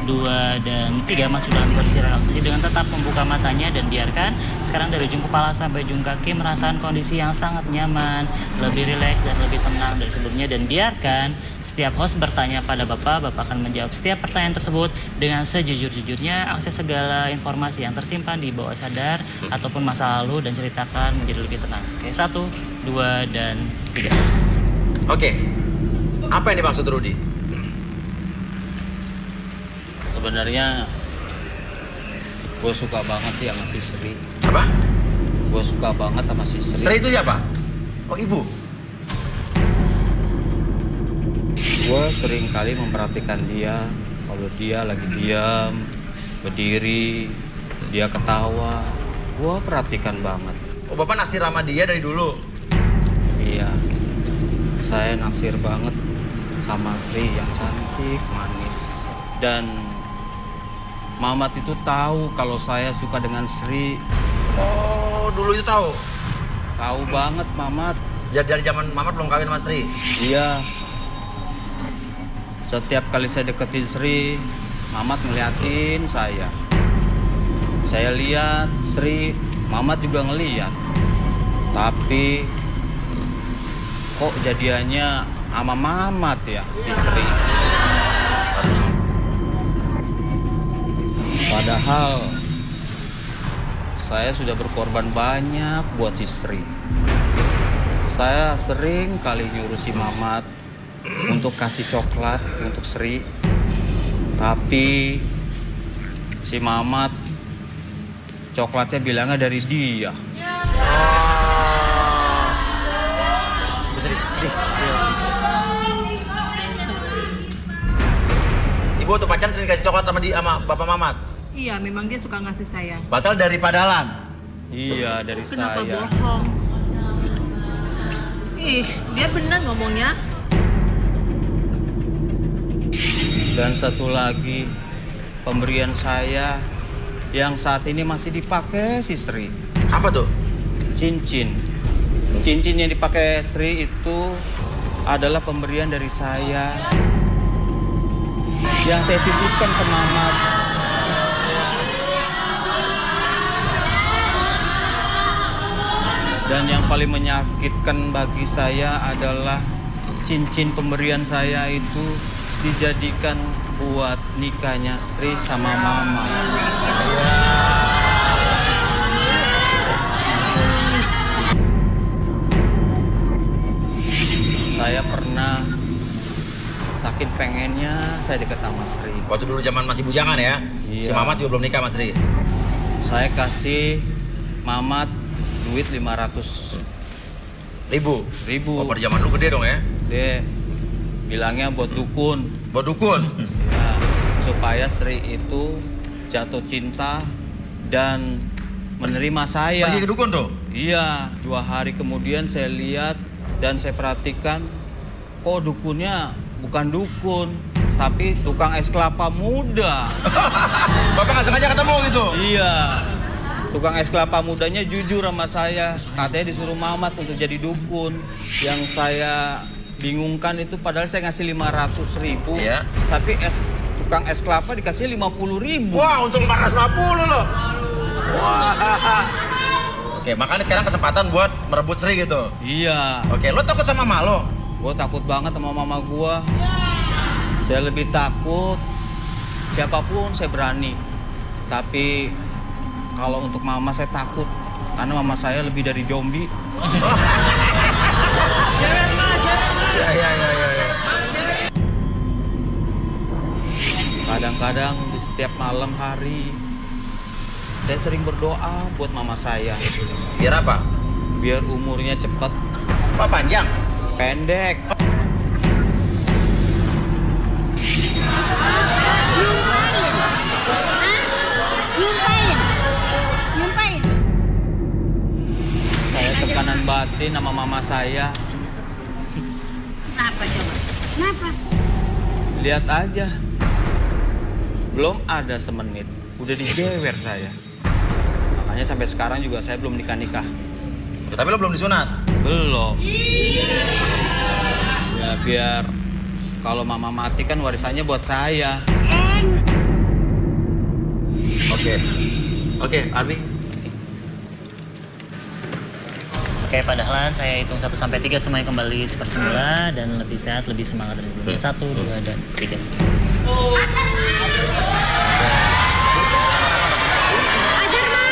2, dan 3 masuk dalam kondisi relaksasi dengan tetap membuka matanya. Dan biarkan sekarang dari ujung kepala sampai ujung kaki merasakan kondisi yang sangat nyaman, lebih rileks dan lebih tenang dari sebelumnya. Dan biarkan setiap host bertanya pada Bapak akan menjawab setiap pertanyaan tersebut dengan sejujur-jujurnya. Akses segala informasi yang tersimpan di bawah sadar ataupun masa lalu dan ceritakan menjadi lebih tenang. Oke, 1, 2, dan 3. Oke. Apa yang dimaksud Rudi? Sebenarnya gue suka banget sih sama si Sri. Apa? Gue suka banget sama si Sri. Sri itu siapa? Oh, ibu. Gue sering kali memperhatikan dia Kalau dia lagi diam, berdiri, dia ketawa, gua perhatikan banget. Oh, Bapak naksir sama dia dari dulu? Iya, saya naksir banget sama Sri yang cantik, manis. Dan Mamat itu tahu kalau saya suka dengan Sri. Oh, dulu itu tahu? Tahu banget Mamat. Jadi dari zaman Mamat belum kawin sama Sri? Iya. Setiap kali saya deketin Sri, Mamat ngeliatin saya. Saya lihat Sri, Mamat juga ngeliat. Tapi kok jadiannya sama Mamat ya si Sri. Padahal saya sudah berkorban banyak buat si Sri. Saya sering kali nyuruh si Mamat untuk kasih coklat untuk Sri. Tapi si Mamat coklatnya bilangnya dari dia. Bu Sri, please. Ibu tuh pacaran sering kasih coklat sama Bapak Mamat? Iya, memang dia suka ngasih saya. Batal dari Padalan? Iya, dari Kenapa saya. bohong? Ih, dia benar ngomongnya. Dan satu lagi, pemberian saya yang saat ini masih dipakai si Sri. Apa tuh? Cincin. Cincin yang dipakai Sri itu adalah pemberian dari saya yang saya titipkan ke Mamat. Dan yang paling menyakitkan bagi saya adalah cincin pemberian saya itu dijadikan buat nikahnya Sri sama Mama. Saya pernah saking pengennya saya deket sama Sri. Waktu dulu zaman masih bujangan ya? Si Iya. Mamat juga belum nikah sama Sri? Saya kasih Mamat duit 500 Ribu? Oh, ribu. pada zaman lu gede dong ya? Dia bilangnya buat dukun. Buat dukun? Ya, supaya Sri itu jatuh cinta dan menerima saya. Pergi ke dukun tuh? Iya, 2 hari kemudian saya lihat dan saya perhatikan, kok dukunnya bukan dukun, tapi tukang es kelapa muda. Bapak nggak sengaja ketemu gitu? Iya, tukang es kelapa mudanya jujur sama saya, katanya disuruh Mamat untuk jadi dukun. Yang saya bingungkan itu padahal saya ngasih 500.000, Iya. tapi tukang es kelapa dikasih 50.000. Wah, untung 450 loh. Wah. Oke, makanya sekarang kesempatan buat merebut Sri gitu. Iya, Oke, lo takut sama mama lo? gue takut banget sama mama gue. Saya lebih takut, siapapun saya berani. Tapi kalau untuk mama saya takut, karena mama saya lebih dari zombie. Ya. Kadang-kadang di setiap malam hari, saya sering berdoa buat mama saya. Biar apa? Biar umurnya cepat, Oh, panjang? pendek. Nyumpain. Saya tekanan batin sama mama saya. Kenapa coba? Kenapa? Lihat aja, belum ada semenit, udah dijewer saya. Makanya sampai sekarang juga saya belum nikah-nikah. Oke, tapi lo belum disunat? Belum. Ya biar kalau mama mati kan warisannya buat saya. Oke, Arbi. Oke, Pak Dahlan, saya hitung 1 sampai 3 semuanya kembali seperti semula dan lebih sehat, lebih semangat dari sebelumnya. 1, 2, dan 3.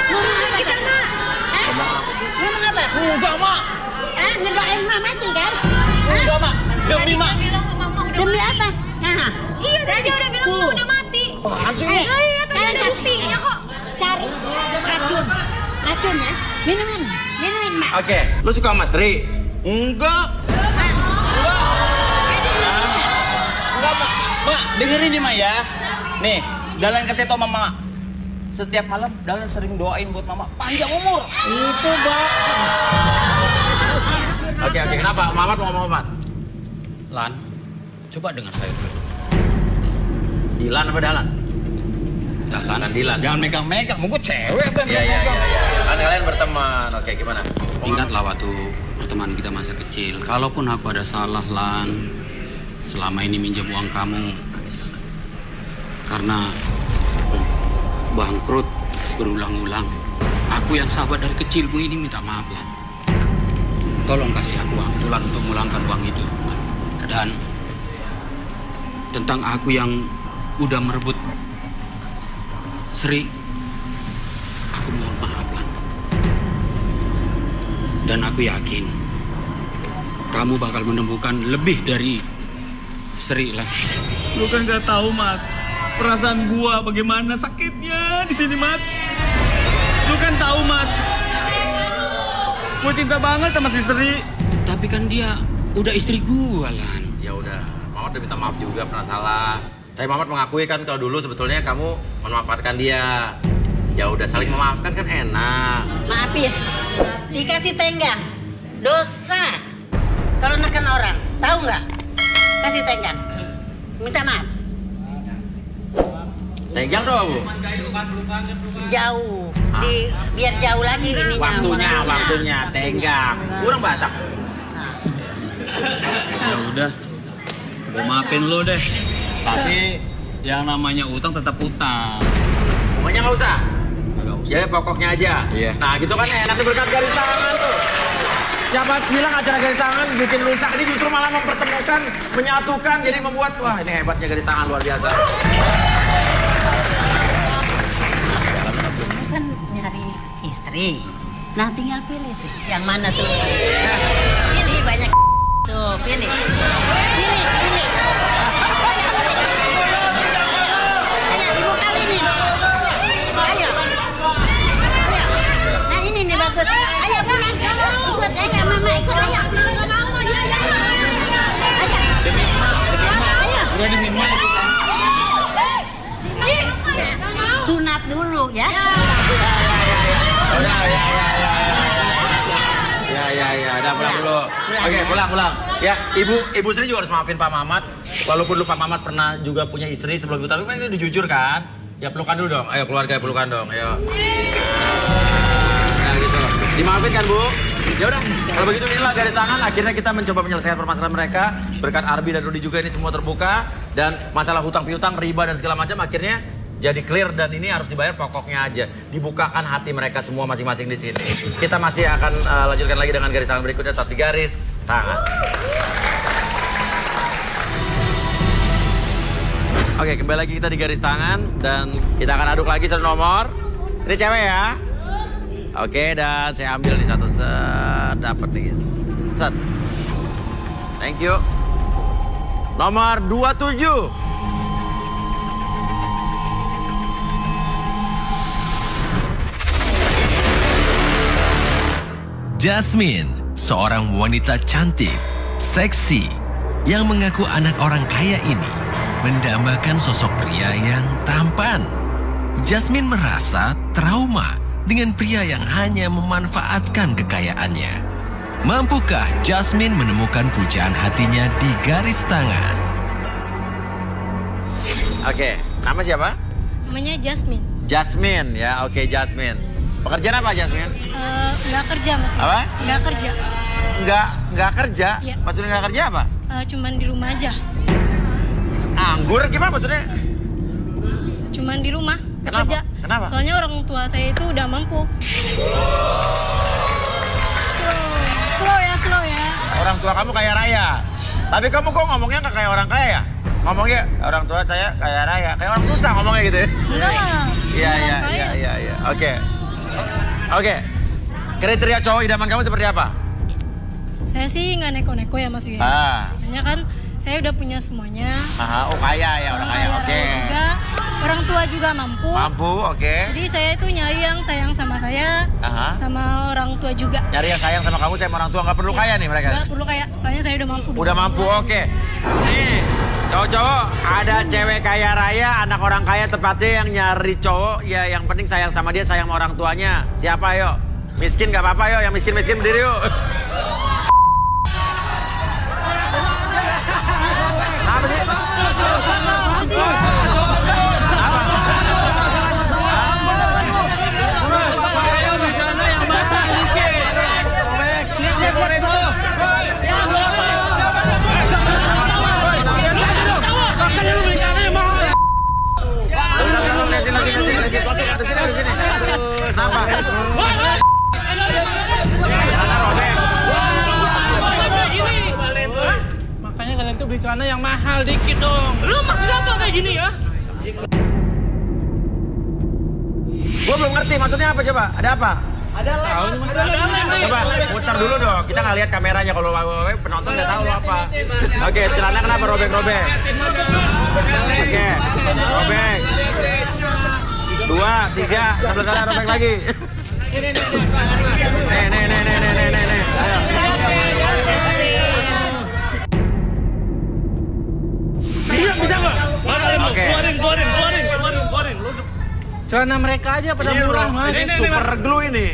Ngomong kita nggak? Ngomong apa? Enggak, Mak. Ngedoain Mak mati kan? Enggak, Mak. Demi, Mak. Demi apa? Nah, Iya, tadi dia udah bilang Mama udah mati. Apaan sih? Iya, tadi kalian ada kasih buktinya kok. cari racun ya. Minumin Mak. Oke, lo suka sama Sri? Enggak. Enggak, Mak. Mak, dengerin nih Maya. Nih, Dahlan kasih tau mama. Setiap malam Dahlan sering doain buat mama panjang umur. Itu bohong. Oke, kenapa? Mamat mau ngomong apa? Lan, coba dengar saya dulu. Dilan apa Dahlan? Dahlan, Dilan. Jangan megang-megang, mau gue cewek kan. Iya. Kan kalian berteman. Oke, gimana? ingatlah waktu pertemanan kita masa kecil. Kalaupun aku ada salah, Lan, selama ini minjem uang kamu karena bangkrut berulang-ulang. Aku yang sahabat dari kecilmu ini minta maaf, Lan. Tolong kasih aku waktu, Lan, untuk memulangkan uang itu. Dan tentang aku yang udah merebut Sri, aku mohon maaf, Lan. Dan aku yakin kamu bakal menemukan lebih dari Sri, Lan. Lu kan gak tahu, Mat. Perasaan gua bagaimana sakitnya di sini, Mat. Lu kan tahu, Mat. Gua cinta banget sama si Sri. Tapi kan dia udah istri gua, Lan. Ya udah, Mamat udah minta maaf juga pernah salah. Tapi Mamat mengakui kan kalau dulu sebetulnya kamu memanfaatkan dia. Ya udah saling memaafkan kan enak. Maafin, dikasih tenggang. Dosa. Kalau neken orang, tahu nggak? Kasih tenggang. Minta maaf. Tenggang dong, Bu. Jauh. Biar jauh lagi ininya. Waktunya, tenggang. Kurang Batak. Ya udah, gua maafin lu deh. Tapi yang namanya utang tetap utang. Pokoknya nggak usah. Agak usah. Ya pokoknya aja. Iya. Nah gitu kan enak berkat garis tangan tuh. Siapa bilang acara garis tangan bikin rusak, ini justru malah mempertemukan, menyatukan, jadi membuat, wah ini hebatnya garis tangan luar biasa. Kamu kan nyari istri. Nah tinggal pilih tuh. Yang mana tuh? Pilih banyak tuh, pilih. Pilih. Ayo, ibu kali ini. Ayo. Nah ini nih bagus. Ayo pulang. Ikut aja mama, ikut aja. Ayo. Ayo. Udah demi emak. Sunat dulu ya. Ya, udah pulang dulu. Oke, pulang. Ya, ibu Sri juga harus maafin Pak Mamat. Walaupun lu Pak Mamat pernah juga punya istri sebelum itu, tapi kan ini udah jujur kan? Ya pelukan dulu dong. Ayo keluarga pelukan dong. Ayo. Nah gitu. Dimaafin kan Bu? Ya udah. Kalau begitu inilah garis tangan. Akhirnya kita mencoba menyelesaikan permasalahan mereka. Berkat Arbi dan Rudi juga ini semua terbuka dan masalah hutang piutang, riba dan segala macam akhirnya jadi clear dan ini harus dibayar pokoknya aja. Dibukakan hati mereka semua masing-masing di sini. Kita masih akan lanjutkan lagi dengan garis tangan berikutnya, tetap di garis tangan. Oke, kembali lagi kita di garis tangan dan kita akan aduk lagi satu nomor. Ini cewek ya. Oke, dan saya ambil nih satu set, dapat nih set. Thank you. Nomor 27. Jasmine, seorang wanita cantik, seksi, yang mengaku anak orang kaya ini mendambakan sosok pria yang tampan. Jasmine merasa trauma dengan pria yang hanya memanfaatkan kekayaannya. Mampukah Jasmine menemukan pujaan hatinya di garis tangan? Oke, nama siapa? Namanya Jasmine. Jasmine ya, oke Jasmine. Pekerjaan apa Jasmine? Nggak kerja mas. Apa? Nggak kerja. Nggak kerja? Iya. Maksudnya nggak kerja apa? Cuman di rumah aja. Anggur gimana maksudnya? Cuman di rumah. nggak Kenapa? kerja. Kenapa? Soalnya orang tua saya itu udah mampu. Slow ya. Orang tua kamu kaya raya. Tapi kamu kok ngomongnya nggak kayak orang kaya ya? Ngomongnya orang tua saya kaya raya. Kayak orang susah ngomongnya gitu ya? Enggak lah. Iya. Oke. Kriteria cowok idaman kamu seperti apa? Saya sih nggak neko-neko ya mas Yuya. Soalnya kan saya udah punya semuanya. Aha, oh kaya ya, orang kaya. Oke. Juga orang tua juga mampu. Mampu, oke. Jadi saya itu nyari yang sayang sama saya, Aha. sama orang tua juga. Nyari yang sayang sama kamu, saya sama orang tua nggak perlu kaya nih mereka. Nggak perlu kayak, soalnya saya udah mampu. Udah mampu, oke. Nih, Cowok-cowok, ada cewek kaya raya, anak orang kaya tepatnya yang nyari cowok, ya yang penting sayang sama dia, sayang sama orang tuanya. Siapa yuk? Miskin gak apa-apa yuk, yang miskin-miskin berdiri yuk. Apa sih? Kenapa? Makanya kalian tuh beli celana yang mahal dikit dong. Lu maksudnya apa kayak gini ya? Gua belum ngerti maksudnya apa coba? Ada apa? Ada lem. Coba putar dulu dong. Kita nggak lihat kameranya kalau penonton nggak tahu lo apa. Oke, celana kenapa robek-robek? Oke, robek. 2, 3, sebelah sana robek lagi. Nih. Ayo. Bisa nggak? Oke. Keluarin. Celana mereka aja pada murah, Mas. Ini super glue ini.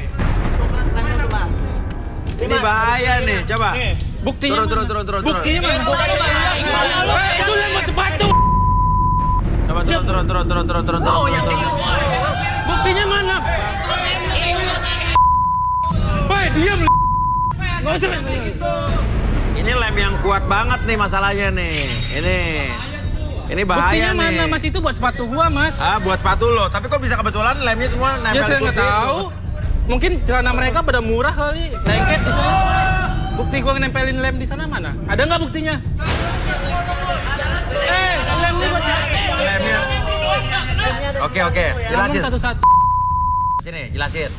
Ini bahaya nih, coba. Buktinya Turun. Buktinya mana? Itu lewat sepatu. Coba turun. Buktinya mana? Boy, diam. Nggak usah main gitu. Ini lem yang kuat banget nih masalahnya nih. Ini bahaya Buktinya nih. mana, Mas? Itu buat sepatu gua, Mas. Buat sepatu lo. Tapi kok bisa kebetulan lemnya semua nempel Ya saya di nggak kunci tahu. itu? Mungkin celana mereka pada murah kali. Lengket di sana. Bukti gua nempelin lem di sana mana? Ada nggak buktinya? Lem ini buat Lemnya. Oke. Jelasin. satu-satu. Sini, jelasin.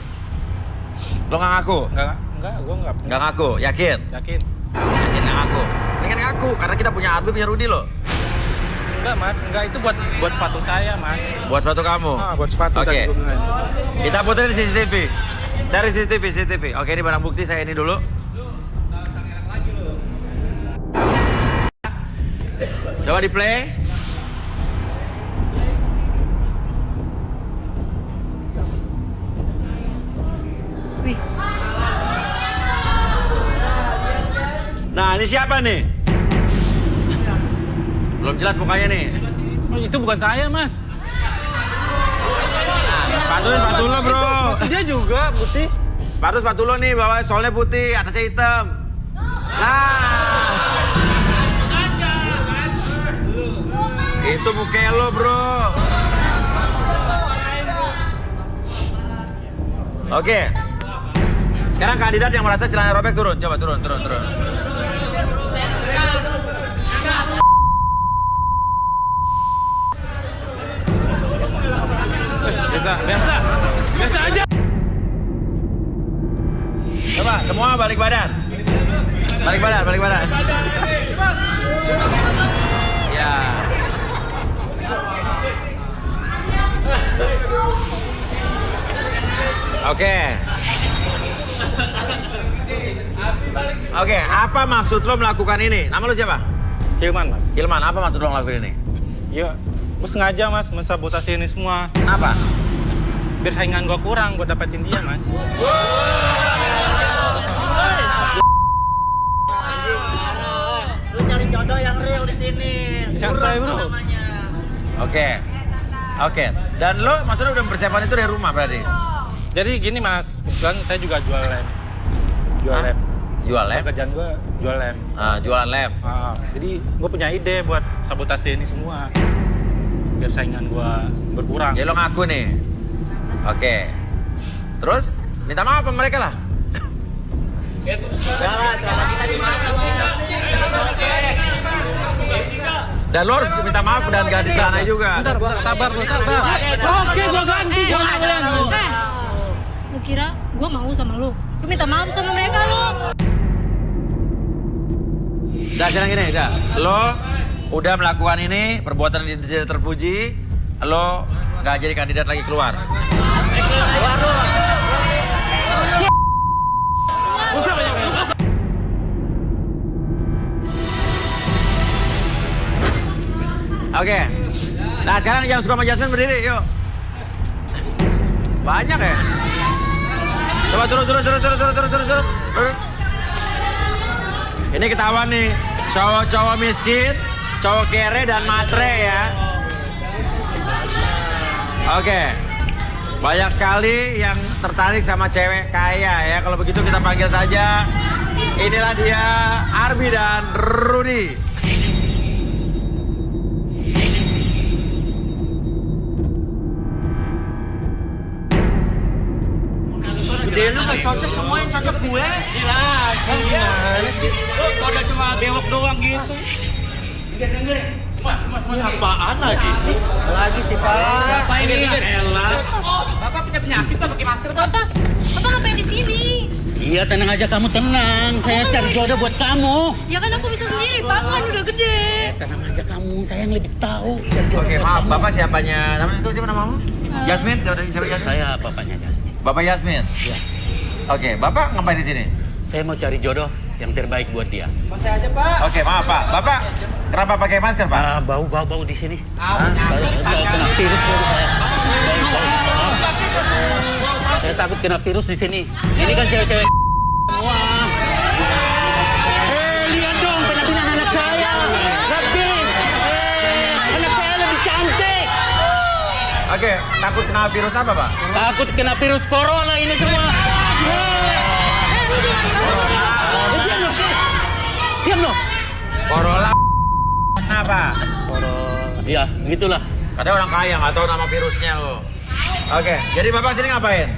Lo nggak ngaku? Enggak, gua nggak. Nggak ngaku, yakin? Yakin. Yakin nggak ngaku? Ini kan ngaku, karena kita punya Arbi, punya Rudi lo. Enggak, Mas. Enggak, itu buat sepatu saya, Mas. Buat sepatu kamu? Buat sepatu. Oke. tadi gua bilang. Kita puterin CCTV. Cari CCTV. Oke, ini barang bukti saya ini dulu. Coba di play. Wih, Nah, ini siapa nih? Belum jelas mukanya nih. Oh, itu bukan saya, Mas. Sepatu lo, bro. Dia juga putih. Sepatu lo nih, bawah solnya putih, atasnya hitam. Nah. Itu muka lo, bro. Oke. Sekarang kandidat yang merasa celana robek turun. Coba turun. Biasa aja. Coba semua balik badan. Balik badan. Ya. Oke, apa maksud lo melakukan ini? Nama lo siapa? Hilman, Mas. Hilman, apa maksud lo ngelakuin ini? Iya, gue sengaja, Mas, mensabotase ini semua. Kenapa? Biar saingan gue kurang buat dapetin dia, Mas. Lu cari jodoh yang real di sini. Santai, bro. Oke. Dan lo maksudnya udah persiapan itu dari rumah berarti? Jadi gini, Mas, kebetulan saya juga jual lem. Jual lem? Pekerjaan gue jual lem. Jualan lem. Jadi gue punya ide buat sabotase ini semua. Biar saingan gue berkurang. Ya lo ngaku nih. Oke. Terus minta maaf sama mereka lah. Dan lo harus minta maaf dan ganti celana juga. Bentar, sabar. Oke, gue ganti. lu kira gue mau sama lu? Lu minta maaf sama mereka lu. Udah, sekarang gini, udah. Lo udah melakukan ini, perbuatan yang tidak terpuji, lo nggak jadi kandidat lagi keluar. Oke. Nah sekarang yang suka sama Jasmine berdiri, yuk. Banyak ya? Coba turun. Ini ketahuan nih, cowok-cowok miskin, cowok kere dan matre ya. Oke. Banyak sekali yang tertarik sama cewek kaya ya. Kalau begitu kita panggil saja. Inilah dia Arbi dan Rudy. Dia lu gak cocok, semua yang cocok gue. Gimana sih? Lu udah cuma bewok doang gitu. Apaan lagi? Lagi sih, Pak. Ngapain ini? Bapak punya penyakit, Pak, pakai masker, Pak. Bapak ngapain di sini? Iya, tenang aja kamu, tenang. Saya cari jodoh buat kamu. Ya kan aku bisa sendiri, Pak. Aku kan udah gede. Tenang aja kamu, saya yang lebih tahu. Cari jodoh Oke, buat maaf, kamu. Bapak siapanya? Namanya itu siapa namamu? Jasmine, siapa Jasmine? Saya bapaknya Jasmine. Bapak Yasmin? Iya. Oke, Bapak ngapain di sini? Saya mau cari jodoh yang terbaik buat dia. Oke, maaf Pak. Bapak kenapa pakai masker, Pak? Bau di sini. Kena virus baru saya. Saya takut kena virus di sini. Ini kan cewek-cewek semua. Lihat dong penampilan anak saya. Rapi. Anak saya lebih cantik. Oke, takut kena virus apa, Pak? Takut kena virus corona ini semua. Lu jangan masuk. Diam loh. Corona apa? Ya, begitulah. Ada orang kaya nggak tahu nama virusnya loh. Oke, jadi Bapak sini ngapain?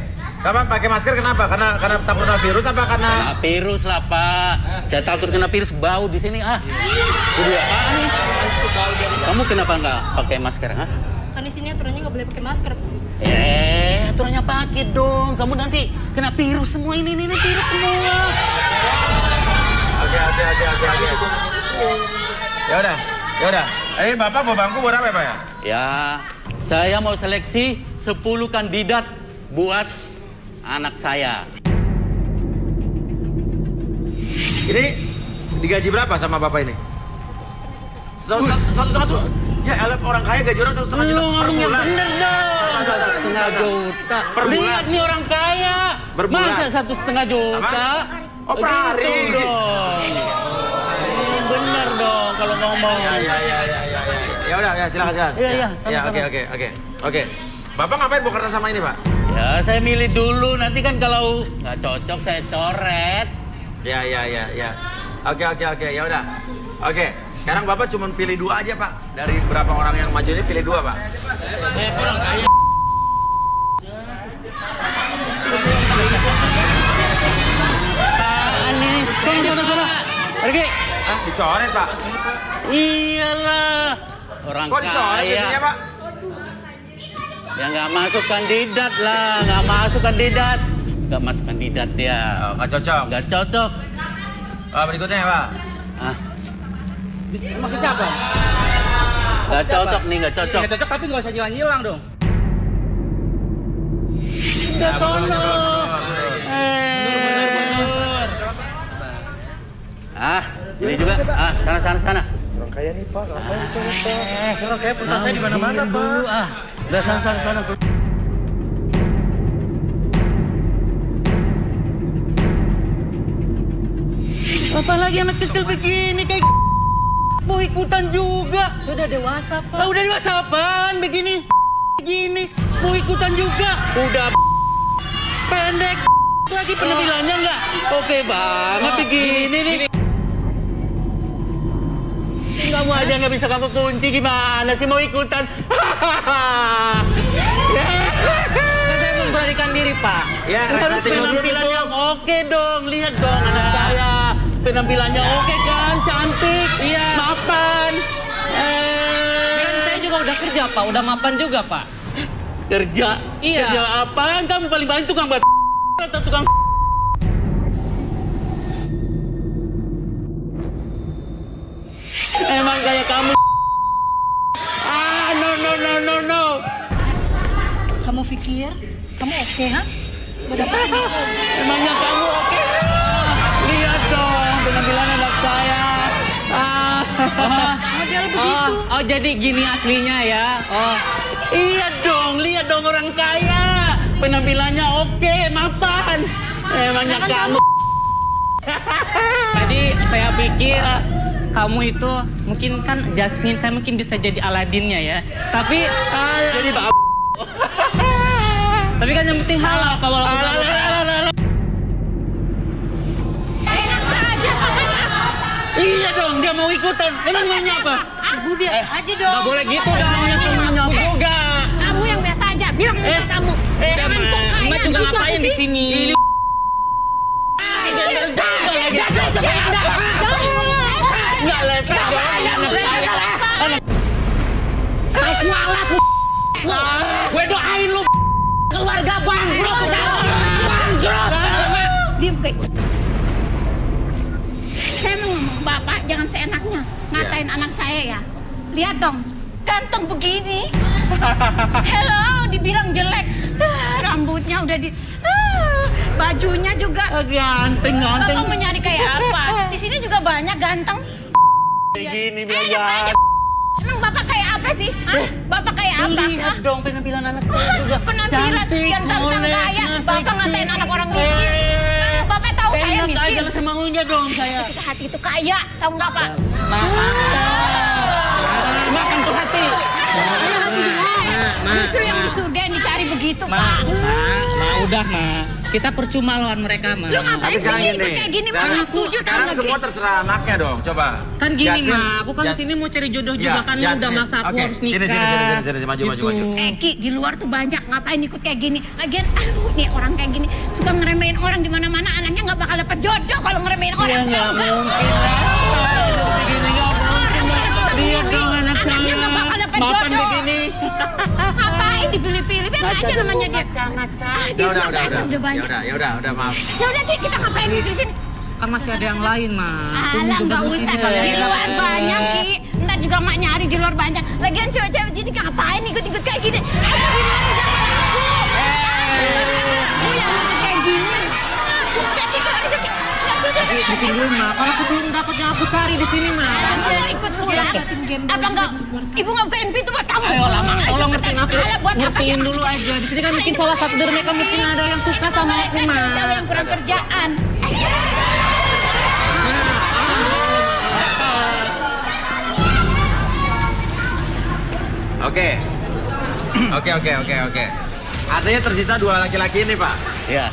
Bapak pakai masker kenapa? Karena takut kena virus apa karena? Kena virus lah, Pak. Saya takut kena virus, bau di sini. Jadi apaan nih? Kamu kenapa nggak pakai masker, ha? Kan di sini aturannya nggak boleh pakai masker. Aturannya pakai dong. Kamu nanti kena virus semua ini virus semua. Oke. Ya udah. Ini Bapak bawa bangku buat apa ya, Pak ya? Ya, saya mau seleksi 10 kandidat buat anak saya. Ini digaji berapa sama Bapak ini? Satu. Ya, elah orang kaya gaji orang 1,5 juta per Yang bulan. bener dong. 1,5 juta. Per bulan. Lihat nih orang kaya. Berbulan. Masa 1,5 juta? Apa? Oh, per hari. Gitu dong. Bener dong kalau ngomong. Ya udah, ya silakan. Iya. Ya, oke. Bapak ngapain mau kerja sama ini, Pak? Ya, saya milih dulu. Nanti kan kalau nggak cocok saya coret. Ya. Oke. Ya udah. Oke. Sekarang Bapak cuma pilih 2 aja, Pak. Dari berapa orang yang maju ini pilih 2, Pak. Saya pulang kaya. Ini, sana. Pergi. Hah, dicoret, Pak? Iyalah. Orang Kok dicoret kaya. jadinya, Pak? Ya nggak masuk kandidat lah, nggak masuk kandidat. Nggak masuk kandidat dia. Oh, nggak cocok. Nggak cocok. Berikutnya ya, Pak. Maksudnya apa? Nggak cocok nih, nggak cocok. Nggak cocok tapi nggak usah hilang dong. Nggak cocok. Ini juga. Sana. Orang kaya nih, Pak. Orang kaya perusahaan saya di mana-mana, Pak. Udah sana. Apalagi anak kecil begini kayak mau ikutan juga. Sudah dewasa, Pak. Udah dewasa apaan begini? Mau ikutan juga. Udah pendek lagi penampilannya nggak oke banget begini nih. Kamu aja nggak bisa kamu kunci gimana sih mau ikutan? Saya memberanikan diri, Pak. Ya, Harus penampilan yang oke dong. Lihat dong anak saya. Penampilannya oke kan, cantik, mapan. Kan saya juga udah kerja, Pak. Udah mapan juga, Pak. Kerja? Iya. Kerja apaan? Kamu paling tukang bat atau tukang emang kayak kamu. No. Kamu pikir kamu oke, ha? Udah Emangnya kamu oke? Lihat dong penampilan anak saya. model begitu. Oh, jadi gini aslinya ya. Oh. Iya dong, lihat dong orang kaya. Penampilannya oke, mapan. Emangnya kamu. Tadi saya pikir kamu itu mungkin kan Jasmine, saya mungkin bisa jadi Aladinnya ya. Tapi jadi tapi kan yang penting halal Pak walaupun iya dong, dia mau ikutan. Emang maunya apa? Ibu biasa aja dong. Nggak boleh gitu dong, namanya temennya juga. Kamu yang biasa aja, bilang kamu. Jangan sok kaya. Emak juga ngapain di sini? Nggak lepas dong, Aku alat lu. gue doain lu keluarga bangkrut. Bangkrut. Diam kayak. Saya mau ngomong Bapak jangan seenaknya ngatain anak saya ya. Lihat dong, ganteng begini. Hello, dibilang jelek. Rambutnya udah bajunya juga Ganteng. Bapak mau nyari kayak apa? Di sini juga banyak ganteng. Begini biar. Emang Bapak kayak apa sih? Hah? Bapak kayak apa? Lihat dong penampilan anak saya juga. Penampilan ganteng kaya. Bapak ngatain anak orang miskin. Bapak tahu saya miskin. Enak aja semaunya dong saya. Kita hati itu kaya, tahu nggak Pak? Makan tuh hati. Justru yang di surga yang dicari begitu Pak. Udah kita percuma lawan mereka Lu ngapain sih ikut kayak gini? Bapak setuju tahu Sekarang nggak semua Ki? terserah anaknya dong, coba. Kan gini Jasmine, aku kan sini mau cari jodoh juga kan lu udah Jasmine. maksa aku Oke, harus nikah. Sini, maju. Ki, di luar tuh banyak ngapain ikut kayak gini. Lagian, aduh nih orang kayak gini suka ngeremehin orang di mana-mana. Anaknya nggak bakal dapet jodoh kalau ngeremehin orang. Ya nggak mungkin lah. Begini nggak mungkin lah. Lihat dong anak saya. Anaknya nggak bakal dapet Mapan jodoh. begini. Ngapain dipilih-pilih? Biar aja namanya dia. Di luar aja udah banyak. Ya udah, maaf. Ya udah Ki, kita ngapain di sini? Kan masih ada yang lain Alah nggak usah. Di luar banyak Ki. Ntar juga mak nyari di luar banyak. Lagian cewek-cewek jadi ngapain ikut-ikut kayak gini? Ayo di luar udah aku yang ikut kayak gini. Udah Ki, keluar aja Ki. Di sini mah. Kalau aku belum dapat yang aku cari di sini mah. Mau ikut pulang? Apa enggak? Ibu nggak bukain pintu buat kamu? Ayo lama, tolong ngertiin aku. Alah, buat apa sih? Ngertiin dulu aja. Di sini kan mungkin salah satu dari mereka mungkin ada yang suka sama aku mah. Cewek-cewek yang kurang kerjaan. Oke. Artinya tersisa 2 laki-laki ini, Pak. Ya.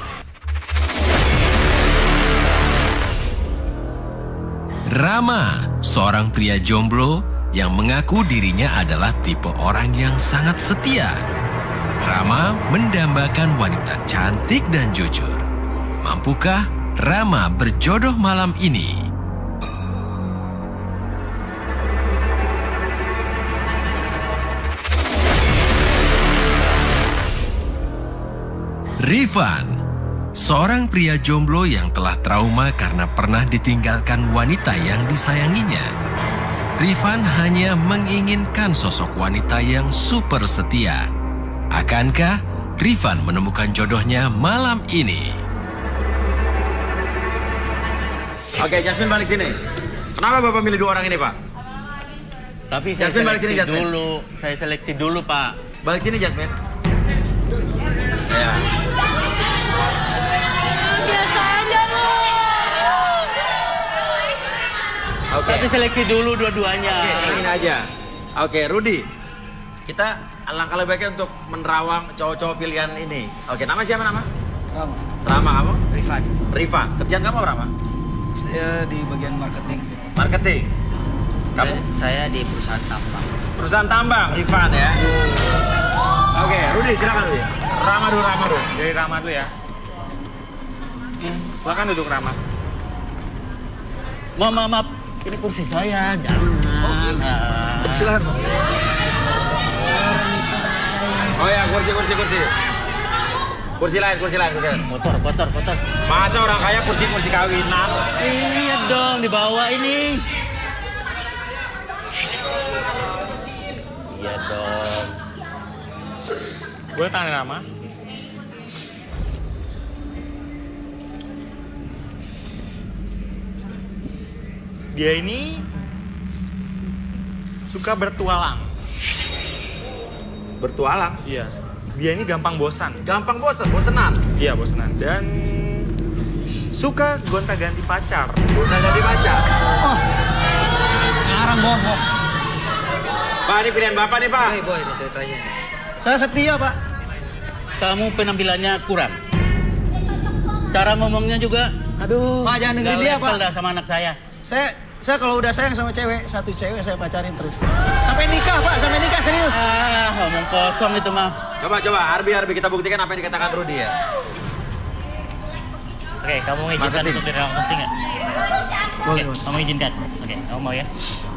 Rama, seorang pria jomblo yang mengaku dirinya adalah tipe orang yang sangat setia. Rama mendambakan wanita cantik dan jujur. Mampukah Rama berjodoh malam ini? Rifan, seorang pria jomblo yang telah trauma karena pernah ditinggalkan wanita yang disayanginya. Rifan hanya menginginkan sosok wanita yang super setia. Akankah Rifan menemukan jodohnya malam ini? Oke, Jasmine balik sini. Kenapa Bapak milih 2 orang ini, Pak? Tapi saya Jasmine, balik sini, seleksi Jasmine. dulu. Saya seleksi dulu, Pak. Balik sini, Jasmine. Ya. Biasa aja lu. Oke. Tapi seleksi dulu dua-duanya. Oke, tenangin aja. Oke, Rudi. Kita alangkah lebih baiknya untuk menerawang cowok-cowok pilihan ini. Oke, nama siapa nama? Rama, kamu? Rifan. Kerjaan kamu apa, Rama? Saya di bagian marketing. Marketing. Kamu? Saya di perusahaan tambang. Perusahaan tambang, Rifan ya. Oke, Rudi silakan Rudi. Rama dulu. Dari Rama dulu ya. Silakan duduk Rama. Maaf. Ini kursi saya, jangan. Silakan, Pak. Oh ya, kursi. Kursi lain. Kotor. Masa orang kaya kursi kawinan? Iya dong, dibawa ini. Iya dong. Gue tanya Rama. Dia ini suka bertualang. Bertualang? Iya. Dia ini gampang bosan. Gampang bosenan? Iya, bosenan. Dan suka gonta-ganti pacar. Gonta-ganti pacar? Oh, ngarang bohong. Pak, ini pilihan Bapak nih, Pak. Boy, ada ceritanya. Saya setia, Pak. Kamu penampilannya kurang. Cara ngomongnya juga, aduh. Pak, jangan dengerin dia, Pak. Dah sama anak saya. Saya kalau udah sayang sama cewek, satu cewek saya pacarin terus. Sampai nikah, Pak, sampai nikah serius. Ngomong kosong itu mah. Coba, Arbi kita buktikan apa yang dikatakan Rudy ya. Oke, kamu izinkan untuk direlaksasi nggak? Oke, kamu izinkan. Oke, kamu mau ya?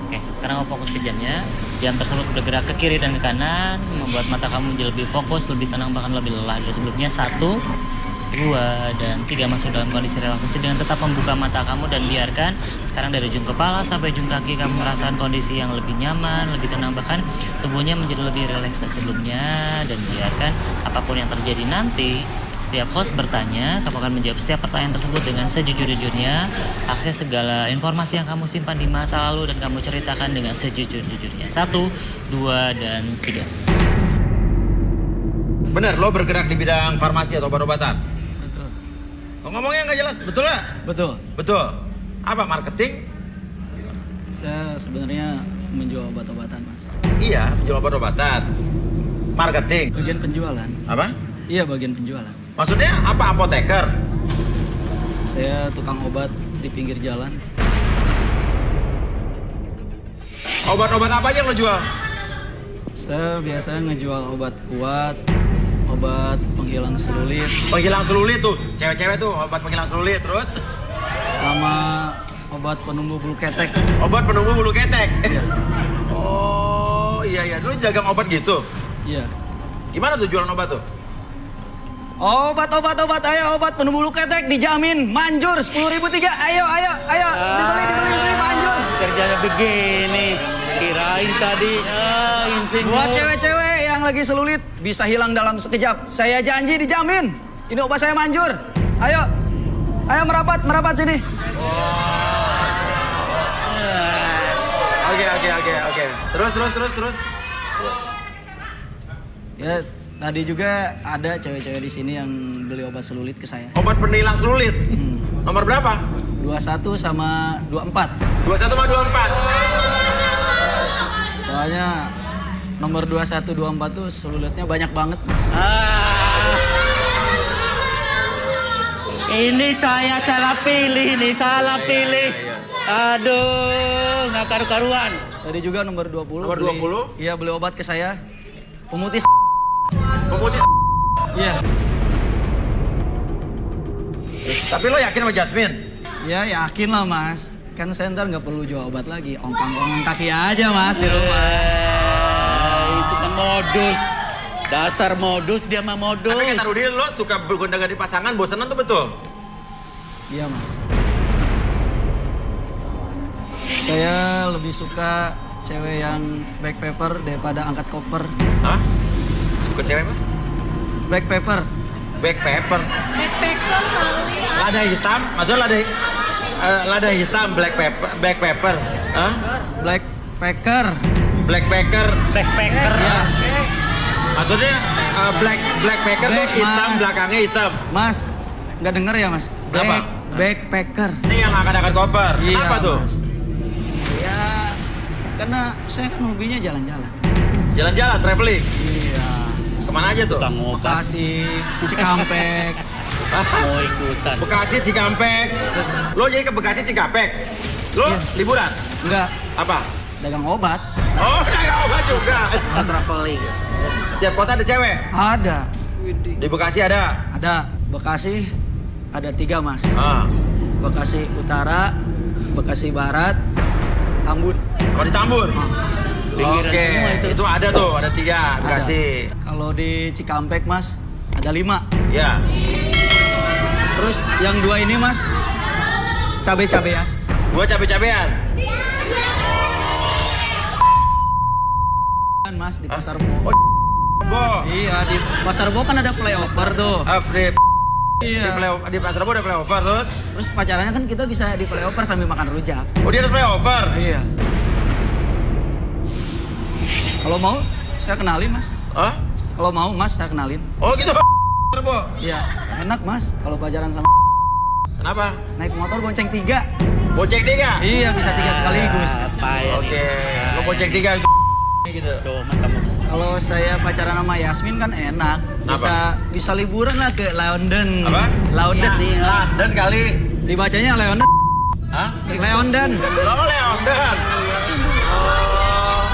Oke, sekarang kamu fokus ke jamnya. Jam tersebut bergerak ke kiri dan ke kanan, membuat mata kamu menjadi lebih fokus, lebih tenang, bahkan lebih lelah dari sebelumnya. 1, 2, dan 3 masuk dalam kondisi relaksasi dengan tetap membuka mata kamu dan biarkan sekarang dari ujung kepala sampai ujung kaki kamu merasakan kondisi yang lebih nyaman, lebih tenang, bahkan tubuhnya menjadi lebih rileks dari sebelumnya. Dan biarkan apapun yang terjadi nanti, setiap host bertanya, kamu akan menjawab setiap pertanyaan tersebut dengan sejujur-jujurnya. Akses segala informasi yang kamu simpan di masa lalu dan kamu ceritakan dengan sejujur-jujurnya. 1, 2, dan 3. Benar, lo bergerak di bidang farmasi atau obat-obatan? Betul. Kok ngomongnya nggak jelas, betul nggak? Betul. Betul. Apa, marketing? Saya sebenarnya menjual obat-obatan, Mas. Iya, menjual obat-obatan. Marketing? Bagian penjualan. Apa? Iya, bagian penjualan. Maksudnya apa, apoteker? Saya tukang obat di pinggir jalan. Obat-obat apa aja yang lo jual? Saya biasanya ngejual obat kuat, obat penghilang selulit. Penghilang selulit tuh, cewek-cewek tuh obat penghilang selulit, terus? Sama obat penumbuh bulu ketek. Obat penumbuh bulu ketek? Iya. Oh, iya, lu dagang obat gitu? Iya. Gimana tuh jualan obat tuh? Obat, ayo obat penumbuh bulu ketek dijamin manjur 10.003. Ayo, dibeli manjur. Kerjanya begini. Kirain tadi, insinyur. Buat cewek-cewek yang lagi selulit bisa hilang dalam sekejap. Saya janji dijamin. Ini obat saya manjur. Ayo merapat sini. Oke. Terus. Ya, tadi juga ada cewek-cewek di sini yang beli obat selulit ke saya. Obat penghilang selulit? Nomor berapa? 21 sama 24. 21 sama 24? Soalnya nomor 21, 24 tuh selulitnya banyak banget, Mas. Ini saya salah pilih. Aduh, nggak karu-karuan. Tadi juga nomor 20. Nomor 20? Iya, beli obat ke saya. Pemutih. Iya. Tapi lo yakin sama Jasmine? Ya, yakin lah, Mas. Kan saya ntar nggak perlu jual obat lagi. Ongkang-ongkang kaki aja, Mas, di rumah. Itu kan modus. Dasar modus, dia mah modus. Tapi kata Rudy, lo suka bergonta-ganti pasangan, bosanan tuh betul? Iya, Mas. Saya lebih suka cewek yang back paper daripada angkat koper. Hah? Suka cewek apa? Black paper. Back paper? Backpacker kali. Lada hitam? Maksudnya lada hitam, black paper? Hah? Black packer. Backpacker. Ya. Maksudnya black packer tuh hitam, Mas. belakangnya hitam. Mas, nggak denger ya, Mas? Apa? Backpacker. Ini yang akan koper. Iya, Kenapa tuh? Mas. Ya, karena saya kan hobinya jalan-jalan. Jalan-jalan, traveling. Iya. Kemana aja tuh? Bekasi, Cikampek. Mau ikutan. Bekasi, Cikampek. Lo jadi ke Bekasi, Cikampek? Lo liburan? Enggak, Apa? dagang obat. Oh, dagang obat juga. Traveling. Setiap kota ada cewek? Ada. Di Bekasi ada? Ada. Bekasi ada 3, Mas. Ah. Bekasi Utara, Bekasi Barat, Tambun. Apa di Tambun? Pinggiran Oke, semua itu ada tuh, ada 3 Bekasi. Kalau di Cikampek, Mas, ada 5. Ya. Terus yang 2 ini, Mas, cabe-cabean. Gua cabe-cabean. Mas, di Pasar Bo. Oh, Bo. Iya, di Pasar Bo kan ada flyover tuh. Di Pasar Bo ada flyover terus? Terus pacarannya kan kita bisa di flyover sambil makan rujak. Oh, dia ada flyover? Iya. Kalau mau, saya kenalin, Mas. Hah? Kalau mau, Mas, saya kenalin. Oh gitu, Bo. Iya, enak, Mas. Kalau pacaran sama Kenapa? naik motor bonceng 3. Bonceng 3? Iya, bisa 3 sekaligus. Apa ya? Oke, lo bonceng 3 gitu. Kamu. Kalau saya pacaran sama Yasmin kan enak. Bisa liburan lah ke London. Apa? London. London kali. Dibacanya London. Hah? London. Lo London. Oh.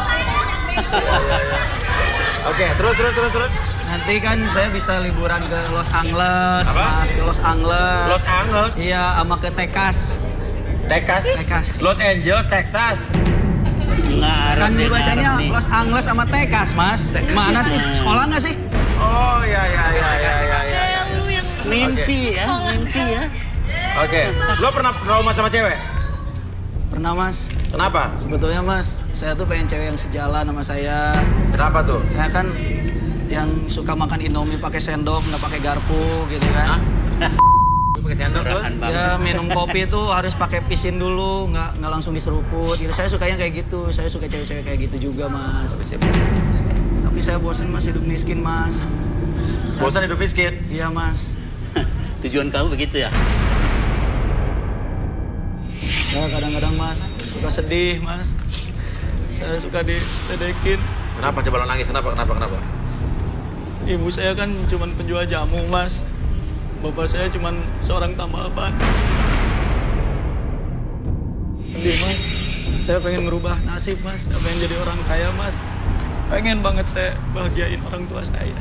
Oke, terus. Nanti kan saya bisa liburan ke Los Angeles, Apa? Mas, ke Los Angeles. Los Angeles? Iya, sama ke Texas. Texas? Los Angeles, Texas. Kan dibacanya Los Angeles sama Texas, Mas. Mana sih? Sekolah nggak sih? Oh, ya. Mimpi ya. Oke, lo pernah trauma sama cewek? Pernah, Mas. Kenapa? Sebetulnya, Mas, saya tuh pengen cewek yang sejalan sama saya. Kenapa tuh? Saya kan yang suka makan Indomie pakai sendok, nggak pakai garpu gitu kan. Pakai sendok tuh? Ya minum kopi itu harus pakai pisin dulu, nggak langsung diseruput. Gitu. Saya sukanya kayak gitu. Saya suka cewek-cewek kayak gitu juga, Mas. Tapi saya bosan, Mas, hidup miskin, Mas. Bosan hidup miskin? Iya, Mas. Tujuan kamu begitu ya? Saya kadang-kadang, Mas, suka sedih, Mas. Saya suka diledekin. Kenapa? Coba lo nangis. Kenapa? Ibu saya kan cuma penjual jamu, Mas. Bapak saya cuma seorang tambal ban. Sedih, Mas. Saya pengen merubah nasib, Mas. Saya pengen jadi orang kaya, Mas. Pengen banget saya bahagiain orang tua saya.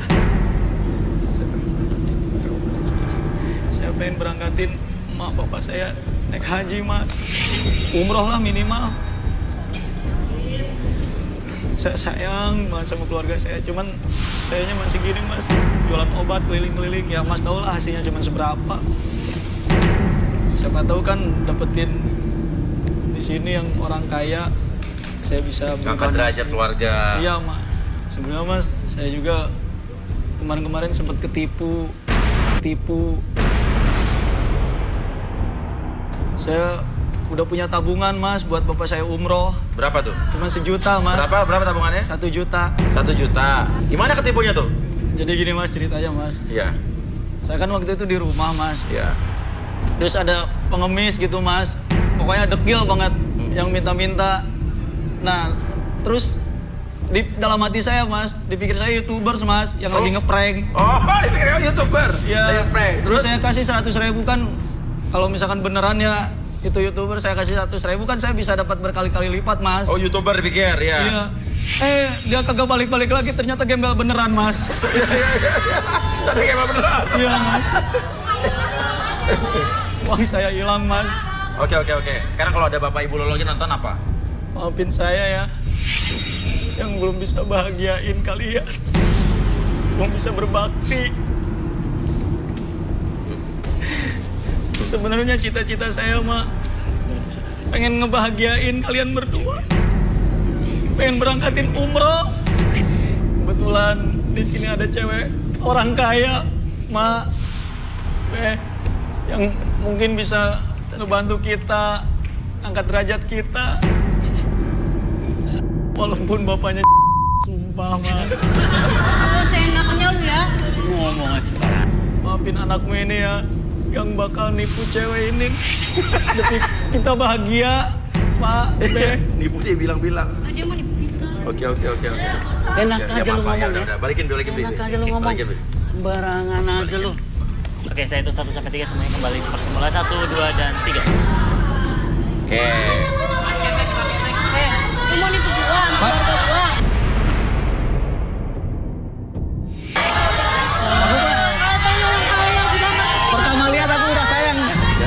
Saya pengen berangkatin emak bapak saya naik haji, Mas. Umroh lah minimal. Saya sayang banget sama keluarga saya, cuman sayanya masih gini, Mas. Jualan obat keliling-keliling, ya Mas tau lah hasilnya cuma seberapa. Siapa tahu kan dapetin di sini yang orang kaya, saya bisa Angkat derajat keluarga. Iya, Mas. Sebenarnya, Mas, saya juga kemarin-kemarin sempat ketipu. Saya udah punya tabungan, Mas, buat bapak saya umroh. Berapa tuh? Cuma 1 juta, Mas. Berapa tabungannya? 1 juta. 1 juta. Gimana ketipunya tuh? Jadi gini, Mas, ceritanya, Mas. Iya. Saya kan waktu itu di rumah, Mas. Iya. Terus ada pengemis gitu, Mas. Pokoknya dekil banget yang minta-minta. Nah, terus di dalam hati saya, Mas, dipikir saya YouTubers, Mas, yang lagi ngeprank. Oh, dipikirnya YouTuber? Iya. Lagi ngeprank. Terus saya kasih 100.000 kan, kalau misalkan beneran ya itu YouTuber, saya kasih 100.000 kan saya bisa dapat berkali-kali lipat, Mas. Oh, YouTuber dipikir, ya? Iya. Dia kagak balik-balik lagi, ternyata gembel beneran, Mas. Tapi gembel beneran? Iya, Mas. Uang saya hilang, Mas. Oke. Sekarang kalau ada bapak ibu lo lagi nonton apa? Maafin saya ya, yang belum bisa bahagiain kalian. Belum bisa berbakti. Sebenarnya cita-cita saya mah pengen ngebahagiain kalian berdua. Pengen berangkatin umroh. Kebetulan di sini ada cewek orang kaya, Mak. Yang mungkin bisa ngebantu kita angkat derajat kita. Walaupun bapaknya sumpah, Mak. Oh, seenaknya lu ya. Ngomong aja sembarangan. Maafin anakmu ini ya, yang bakal nipu cewek ini. Demi kita bahagia, Pak. Nipu dia bilang-bilang. Dia mau nipu kita. Oke. Enak aja lu ngomong ya. Udah, balikin. Enak aja lu ngomong. Sembarangan aja lu. Oke, saya hitung 1 sampai 3 semuanya kembali seperti semula. 1, 2, dan 3. Oke. Lu mau nipu gua, sama keluarga gua. Pertama lihat aku udah sayang.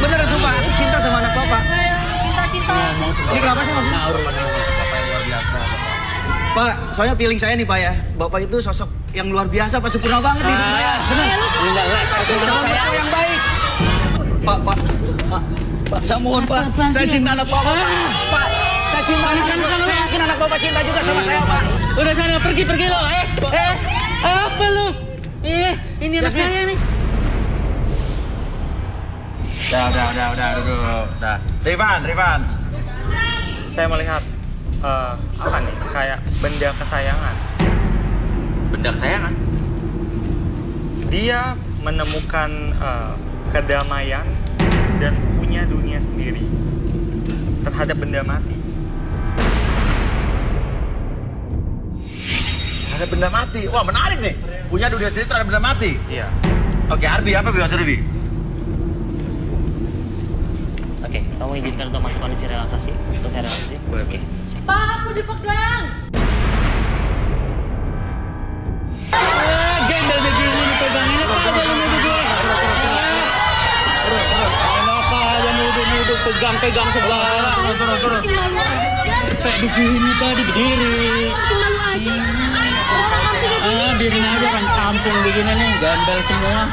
Beneran sumpah, aku cinta sama anak bapak. Cinta. Ini kenapa sih maksudnya? Bapak yang luar biasa. Pak, soalnya feeling saya nih, Pak ya. Bapak itu sosok yang luar biasa, Pak, sempurna banget di hidup saya. Bener. Calon bapak yang baik. Pak, saya mohon, Pak. Saya cinta anak bapak, Pak. Pak, saya cinta anak bapak. Saya yakin anak bapak cinta juga sama saya, Pak. Udah sana pergi lo. Apa lu? Ini anak saya nih. Udah. Rifan. Saya melihat apa nih, kayak benda kesayangan. Benda kesayangan? Dia menemukan kedamaian dan punya dunia sendiri terhadap benda mati. Ada benda mati. Wah, menarik nih. Punya dunia sendiri terhadap benda mati. Iya. Oke, Arbi, apa Mas Arbi? Oke, kamu izinkan untuk masuk kondisi relaksasi? Untuk saya relaksasi? Boleh. Oke, siap. Pak, aku dipegang. Gembel begini dipegangin apa aja lu nuduh gue? Kenapa aja nuduh pegang-pegang segala? Kayak di sini tadi berdiri. Malu aja. Biarin aja kan kampung begini nih, gembel semua.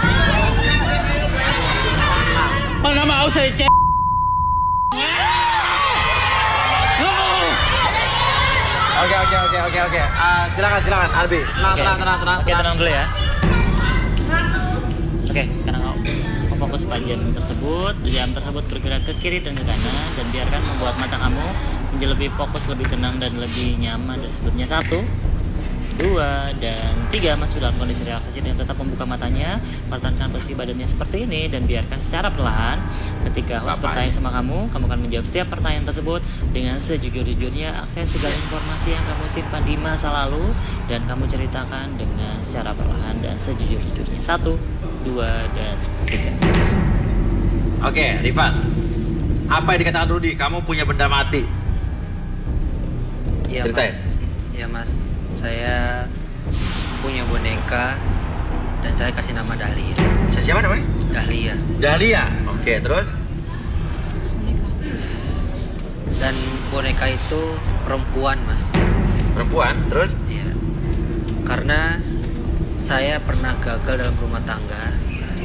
Mana mau saya cek? Oke. Silakan Arbi. Tenang. Oke, tenang dulu ya. Oke, sekarang kamu fokus pada jam tersebut. Jam tersebut bergerak ke kiri dan ke kanan, dan biarkan membuat mata kamu menjadi lebih fokus, lebih tenang, dan lebih nyaman dari sebelumnya. 1, 2, dan 3. Masuk dalam kondisi relaksasi dengan tetap membuka matanya, pertahankan posisi badannya seperti ini, dan biarkan secara perlahan ketika host bertanya sama kamu akan menjawab setiap pertanyaan tersebut dengan sejujur-jujurnya. Akses segala informasi yang kamu simpan di masa lalu dan kamu ceritakan dengan secara perlahan dan sejujur-jujurnya. 1, 2, dan 3. Oke, Rifan. Apa yang dikatakan Rudi? Kamu punya benda mati. Iya, Ceritain. Mas. Iya, Mas. Saya punya boneka dan saya kasih nama Dahlia. Siapa namanya? Dahlia. Oke, terus? Dan boneka itu perempuan, Mas. Perempuan? Terus? Iya. Karena saya pernah gagal dalam rumah tangga.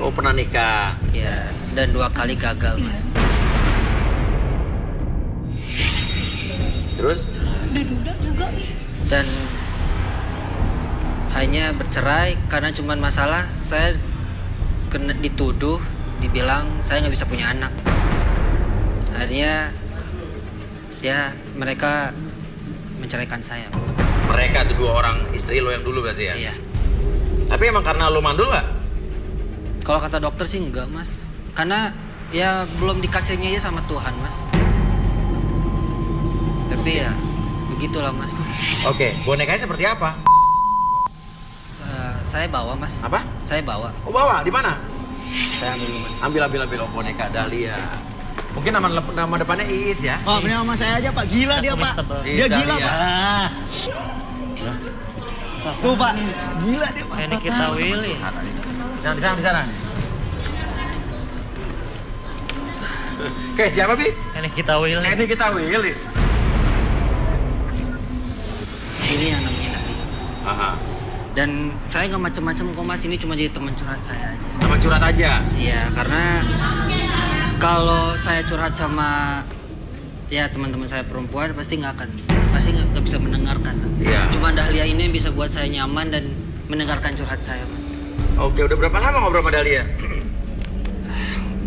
Oh, pernah nikah. Iya, dan 2 kali gagal, Mas. Terus? Duda juga ih. Dan hanya bercerai karena cuman masalah saya kena dituduh, dibilang saya nggak bisa punya anak. Akhirnya ya mereka menceraikan saya. Mereka itu 2 orang istri lo yang dulu berarti ya? Iya. Tapi emang karena lo mandul nggak? Kalau kata dokter sih enggak, Mas. Karena ya belum dikasihnya aja sama Tuhan, Mas. Tapi ya begitulah, Mas. Oke, bonekanya seperti apa? Saya bawa, Mas. Apa? Saya bawa. Oh, bawa? Di mana? Saya ambil dulu, Mas. Ambil. Oh, boneka Dahlia. Mungkin nama depannya Iis ya? Pak, ini sama saya aja, Pak. Gila dia, Pak. Dia gila, Pak. Tuh, Pak. Gila dia, Pak. Ini kita Willy. Di sana. Oke, siapa, Bi? Ini kita Willy. Ini yang namanya Dahlia. Aha. Dan saya nggak macam-macam kok, Mas. Ini cuma jadi teman curhat saya aja. Teman curhat aja? Iya, karena kalau saya curhat sama ya teman-teman saya perempuan pasti nggak bisa mendengarkan. Iya. Cuma Dahlia ini yang bisa buat saya nyaman dan mendengarkan curhat saya, Mas. Oke, udah berapa lama ngobrol sama Dahlia?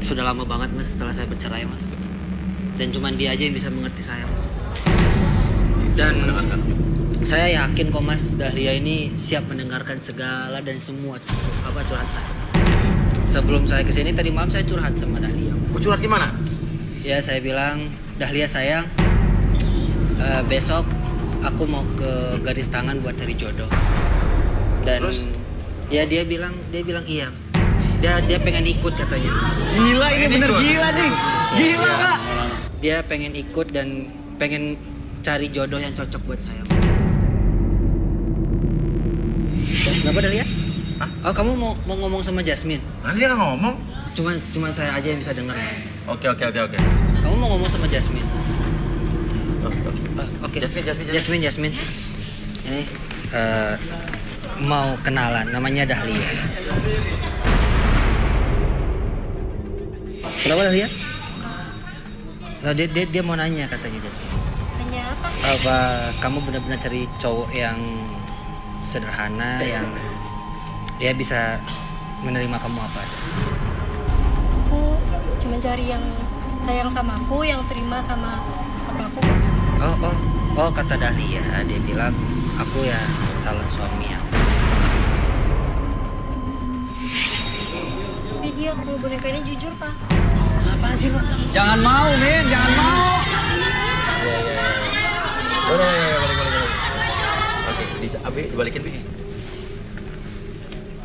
Sudah lama banget, Mas, setelah saya bercerai, Mas. Dan cuma dia aja yang bisa mengerti saya, Mas. Dan saya yakin kok, Mas, Dahlia ini siap mendengarkan segala dan semua curhat saya, Mas. Sebelum saya kesini tadi malam saya curhat sama Dahlia. Mau curhat gimana? Ya, saya bilang, Dahlia sayang, besok aku mau ke garis tangan buat cari jodoh. Dan terus? Ya dia bilang iya. Dia pengen ikut katanya, Mas. Gila, ini bener gila nih. Gila, Pak. Dia pengen ikut dan pengen cari jodoh yang cocok buat saya, Mas. Kenapa Dahlia? Hah? Oh, kamu mau ngomong sama Jasmine? Mana dia nggak ngomong? Cuma saya aja yang bisa dengar, Mas. Oke. Kamu mau ngomong sama Jasmine? Oke. Jasmine. Ini mau kenalan, namanya Dahlia. Kenapa Dahlia? Dia mau nanya katanya Jasmine. Nanya apa? Apa kamu benar-benar cari cowok yang sederhana, yang dia bisa menerima kamu apa aja? Aku cuma cari yang sayang sama aku, yang terima sama apa aku. Oh, kata Dahlia, dia bilang aku ya calon suami ya. Tapi dia kalau boneka ini jujur, Pak. Apaan sih lo? Jangan mau, Min, jangan mau. Balik. Oke, Abi dibalikin, Bi.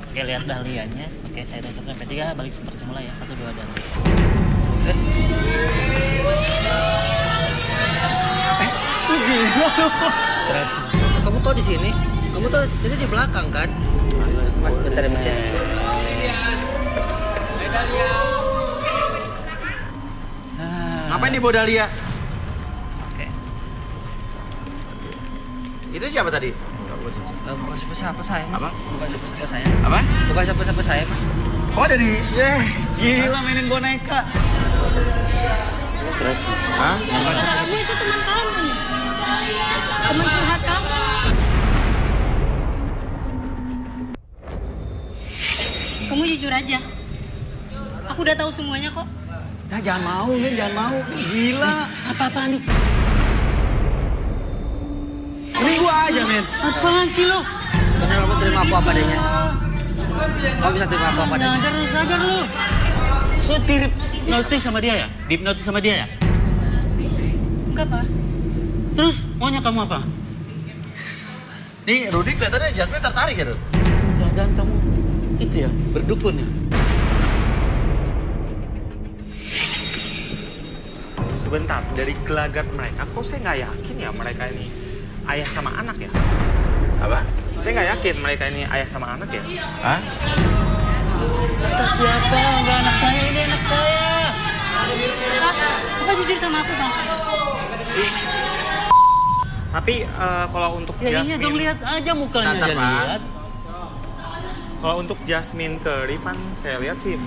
Oke, lihat dahlianya. Oke, saya hitung 1 sampai 3, balik seperti semula ya. 1, 2, dan 3. Kamu kok di sini? Kamu tuh tadi di belakang kan? Mas, bentar ya Mas ya. Ngapain nih bawa Dahlia? Oke. Itu siapa tadi? Bukan siapa-siapa saya, Mas. Apa? Bukan siapa-siapa saya. Apa? Bukan siapa-siapa saya, Mas. Oh, ada di... Gila mainin boneka. Hah? Kata kamu itu teman kamu. Teman curhat kamu. Kamu jujur aja. Aku udah tahu semuanya kok. Nah, jangan mau, Min, jangan mau. Gila. Apa-apaan nih? Ini gua aja, Min. Apaan sih lo? Bener kamu terima aku apa adanya. Kamu bisa terima aku apa adanya. Sadar lu. Lo dihipnotis sama dia ya? Dihipnotis sama dia ya? Enggak, Pak. Terus maunya kamu apa? Nih, Rudy kelihatannya Jasmine tertarik ya, Rud? Jangan-jangan kamu itu ya, berdukun ya? Sebentar, dari gelagat mereka, kok saya nggak yakin ya mereka ini ayah sama anak ya? Apa? Saya nggak yakin mereka ini ayah sama anak ya? Hah? Kata siapa? Enggak anak saya, ini anak saya. Pak, Bapak jujur sama aku, Pak. Tapi kalau untuk Ya Jasmine... iya dong, lihat aja mukanya, Bentar, aja Pak. lihat. Kalau untuk Jasmine ke Rifan, saya lihat sih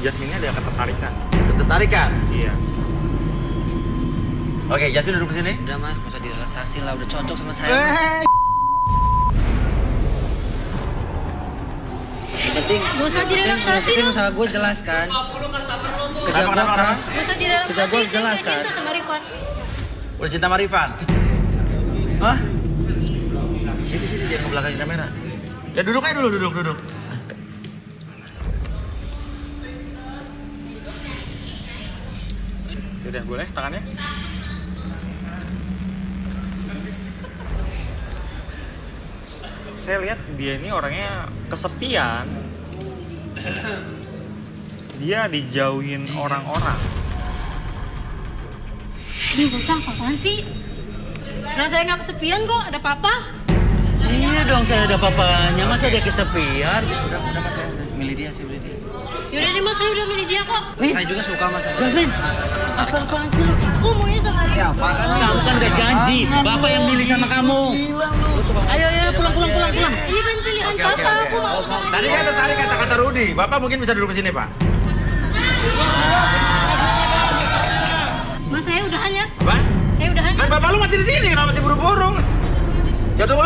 Jasmine-nya ada ketertarikan. Ketertarikan? Iya. Oke, Jasmine duduk di sini. Udah Mas, gak usah direlaksasi lah, udah cocok sama saya. Yang penting, Gak usah direlaksasi Yang dong. usaha gue jelas kan. Kerja gue Kenapa? keras. Gak usah Kerja direlaksasi, gue saya jelas udah kan. cinta sama Rifan. Udah cinta sama Rifan? Hah? Sini, dia ke belakang kamera. Ya duduk aja dulu, duduk. Udah, boleh tangannya? Saya lihat dia ini orangnya kesepian. Dia dijauhin orang-orang. Ini bocah apaan sih? Karena saya nggak kesepian kok, ada papa. Iya dong, saya ada papanya. Masa dia kesepian? Udah Mas, saya milih dia. Yaudah nih Mas, saya udah milih dia kok. Saya juga suka Mas sama dia. Jasmine, apa-apaan sih lo? Aku maunya sama Rifan. Ya, apaan? Kamu kan udah janji, Bapak yang milih sama kamu. Ayo, pulang. Ini kan pilihan papa, aku mau sama Tadi saya tertarik kata-kata Rudy. Bapak mungkin bisa duduk di sini, Pak. Mas, saya udahannya. Apa? Saya udahan. Kan bapak lu masih di sini, kenapa masih buru-buru? Ya tunggu.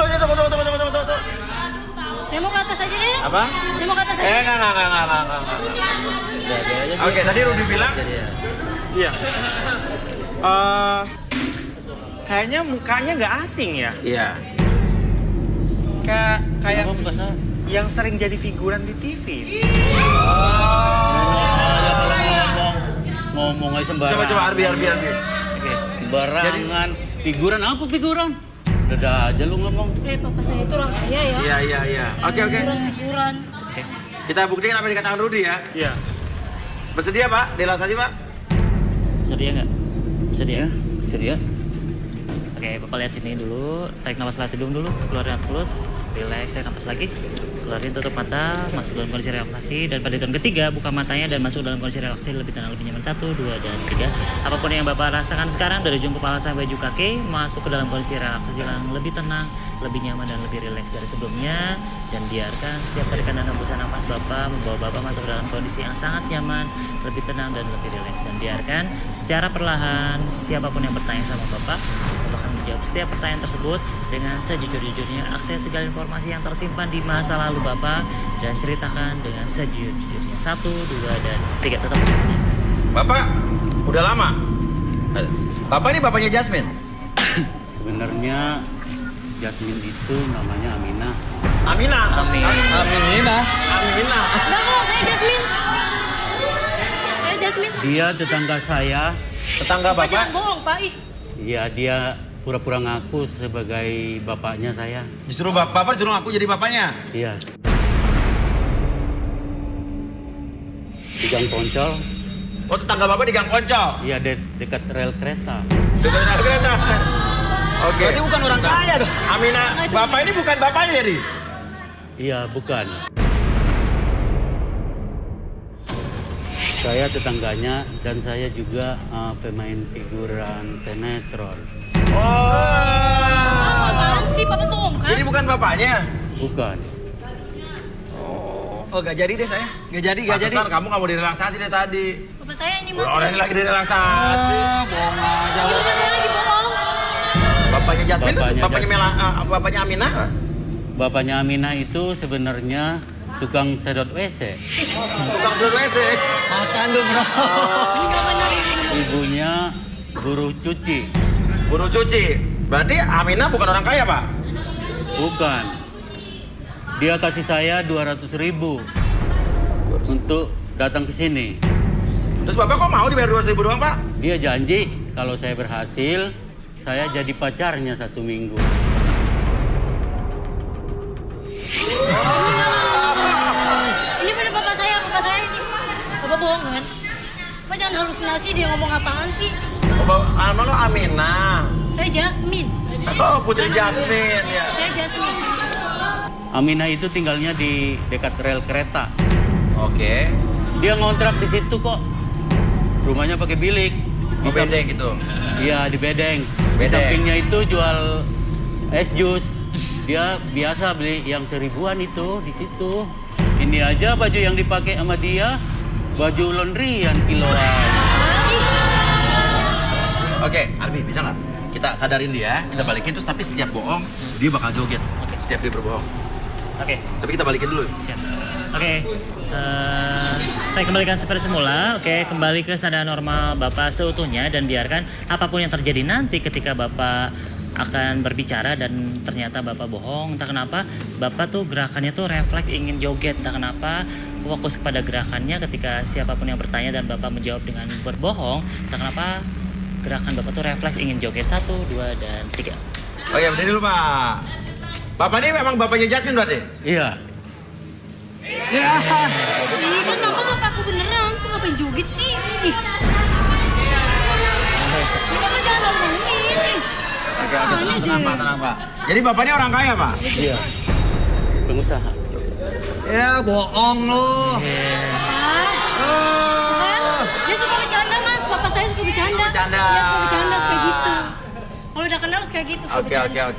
Saya mau ke atas aja deh. Apa? Saya mau ke atas aja. Enggak. Oke, tadi Rudy bilang Jadi ya. Iya. Kayaknya mukanya nggak asing ya. iya. Kayak Kamu buka saya. yang sering jadi figuran di TV. Ngomong aja sembarangan. Coba Arbi. Oke, sembarangan. Figuran apa figuran? Udah aja lu ngomong. Papa saya itu orang kaya ya. Iya. Oke. Figuran. Kita buktikan apa yang dikatakan Rudy ya. Iya. Bersedia, Pak? Direlaksasi, Pak? Sedia nggak? Sedia? Sedia? Oke, Bapak lihat sini dulu. Tarik nafas latih dulu. Keluarin mulut. Relax, tarik nafas lagi. Keluarin, tutup mata. Masuk dalam kondisi relaksasi. Dan pada hitungan ketiga, buka matanya dan masuk dalam kondisi relaksasi. Lebih tenang, lebih nyaman. 1, 2, dan 3. Apapun yang Bapak rasakan sekarang, dari ujung kepala sampai ujung kaki, masuk ke dalam kondisi relaksasi yang lebih tenang, lebih nyaman, dan lebih rileks dari sebelumnya. Dan biarkan setiap tarikan dan hembusan nafas Bapak membawa Bapak masuk dalam kondisi yang sangat nyaman, lebih tenang, dan lebih rileks. Dan biarkan secara perlahan siapapun yang bertanya sama Bapak akan menjawab setiap pertanyaan tersebut dengan sejujur-jujurnya. Akses segala informasi yang tersimpan di masa lalu Bapak dan ceritakan dengan sejujur-jujurnya. 1, 2, dan 3. Tetap. Bapak, udah lama? Bapak ini bapaknya Jasmine? Sebenarnya Jasmine itu namanya Aminah. Aminah? Aminah. Aminah. Enggak kok, saya Jasmine. Saya Jasmine. Dia tetangga saya. Tetangga Pak Bapak? jangan bohong, Pak. Ih, Iya, dia pura-pura ngaku sebagai bapaknya saya. Disuruh Bapak disuruh aku jadi bapaknya? Iya. Di Gang Poncol. Oh, tetangga Bapak di Gang Poncol? Iya, dekat rel kereta. Dekat rel kereta? Oke. Berarti bukan orang kaya dong. Aminah, Bapak ini bukan bapaknya jadi? Iya, bukan. Saya tetangganya dan saya juga pemain figuran sinetron. Oh. apaan sih? Papa bohong kan? Jadi bukan bapaknya? Bukan. Oh, gak jadi deh saya. Gak jadi. Pantesan kamu nggak mau direlaksasi deh tadi. Papa saya ini mas. Orang ini lagi direlaksasi. Bohong aja. Ini papa saya lagi bohong. Bapaknya Jasmine, Bapaknya bapaknya Aminah? Bapaknya Aminah itu sebenarnya tukang sedot WC. Tukang sedot WC? Makan lu bro. Ibunya buruh cuci. Buruh cuci? Berarti Aminah bukan orang kaya, Pak? Bukan. Dia kasih saya 200.000 untuk datang ke sini. Terus Bapak kok mau dibayar 200.000 doang, Pak? Dia janji kalau saya berhasil, saya jadi pacarnya 1 minggu. Ini bener papa saya ini. Papa bohong kan? Papa jangan halusinasi, dia ngomong apaan sih? Nama lo Aminah. Saya Jasmine. Oh, Putri Jasmine ya. Saya Jasmine. Aminah itu tinggalnya di dekat rel kereta. Oke. Dia ngontrak di situ kok. Rumahnya pakai bilik. Di bedeng gitu? Iya, di bedeng. Di Bedeng. sampingnya itu jual es jus. Dia biasa beli yang 1000-an itu di situ. Ini aja baju yang dipakai sama dia, baju laundryan kiloan. Oke, Arbi bisa nggak? Kita sadarin dia, kita balikin terus tapi setiap bohong dia bakal joget. Setiap dia berbohong. Oke. Tapi kita balikin dulu. Siap. Oke, saya kembalikan seperti semula. Oke, kembali ke sadar normal Bapak seutuhnya dan biarkan apapun yang terjadi nanti ketika Bapak akan berbicara dan ternyata Bapak bohong. Entah kenapa Bapak tuh gerakannya tuh refleks ingin joget. Entah kenapa fokus kepada gerakannya ketika siapapun yang bertanya dan Bapak menjawab dengan berbohong. Entah kenapa gerakan Bapak tuh refleks ingin joget. 1, 2, dan 3. Oh ya, berdiri dulu, Pak. Bapak ini memang bapaknya Jasmine berarti? Iya. Ih, kan papa aku beneran. Kok ngapain joget sih? Ih. Ini papa jangan ngomongin. Oke, tenang, Pak. Jadi bapaknya orang kaya, Pak? Iya. Pengusaha. Ya, bohong lu. Dia suka bercanda mas, papa saya suka bercanda. Bercanda. Dia suka bercanda, suka gitu. Kalau udah kenal suka gitu, suka Oke. bercanda.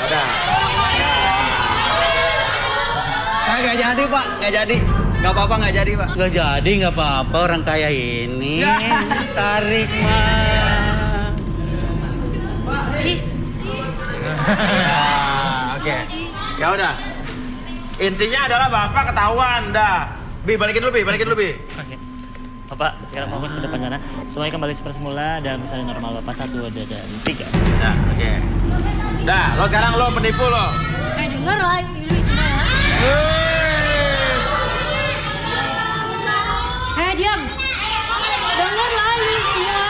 Udah. Saya gak jadi pak, gak jadi. Gak apa-apa gak jadi pak. Nggak jadi, nggak apa-apa orang kaya ini. Tarik mah. Oke. Ya udah. Intinya adalah Bapak ketahuan dah. Balikin dulu, Bi. Oke. Bapak, sekarang fokus ke depan sana. Semuanya kembali seperti semula dan misalnya normal Bapak 1, 2, dan 3. Nah, oke. Dah, lo sekarang lo penipu lo. Denger lah, ini semua. Diam. Denger lah lu semua.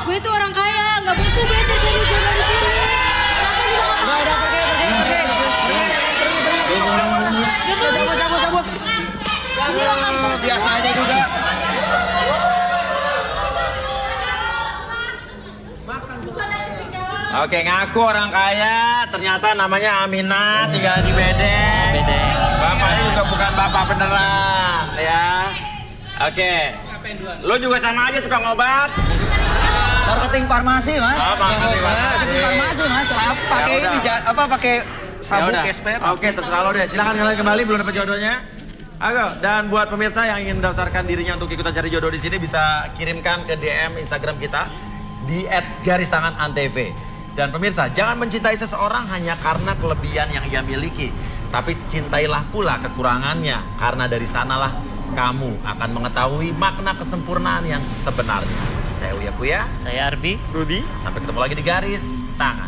Gue tuh orang kaya, nggak butuh gue cari jodoh di sini. Kenapa juga nggak Cabut. Sini lo kampung. Biasa aja juga. Oke, ngaku orang kaya, ternyata namanya Aminah, tinggal di bedeng. Bapaknya juga bukan bapak beneran, ya. Oke. Lo juga sama aja tukang obat. Marketing farmasi mas. Oh, marketing farmasi mas. Pakai Ya ini udah. pakai sabuk Ya udah. gesper. Oke, terserah lo deh. Silakan kalian kembali, belum dapat jodohnya. Ayo, dan buat pemirsa yang ingin mendaftarkan dirinya untuk ikutan cari jodoh di sini bisa kirimkan ke DM Instagram kita di @garistanganantv. Dan pemirsa, jangan mencintai seseorang hanya karena kelebihan yang ia miliki, tapi cintailah pula kekurangannya karena dari sanalah kamu akan mengetahui makna kesempurnaan yang sebenarnya. Saya Uya Kuya. Saya Arbi. Rudi. Sampai ketemu lagi di Garis Tangan.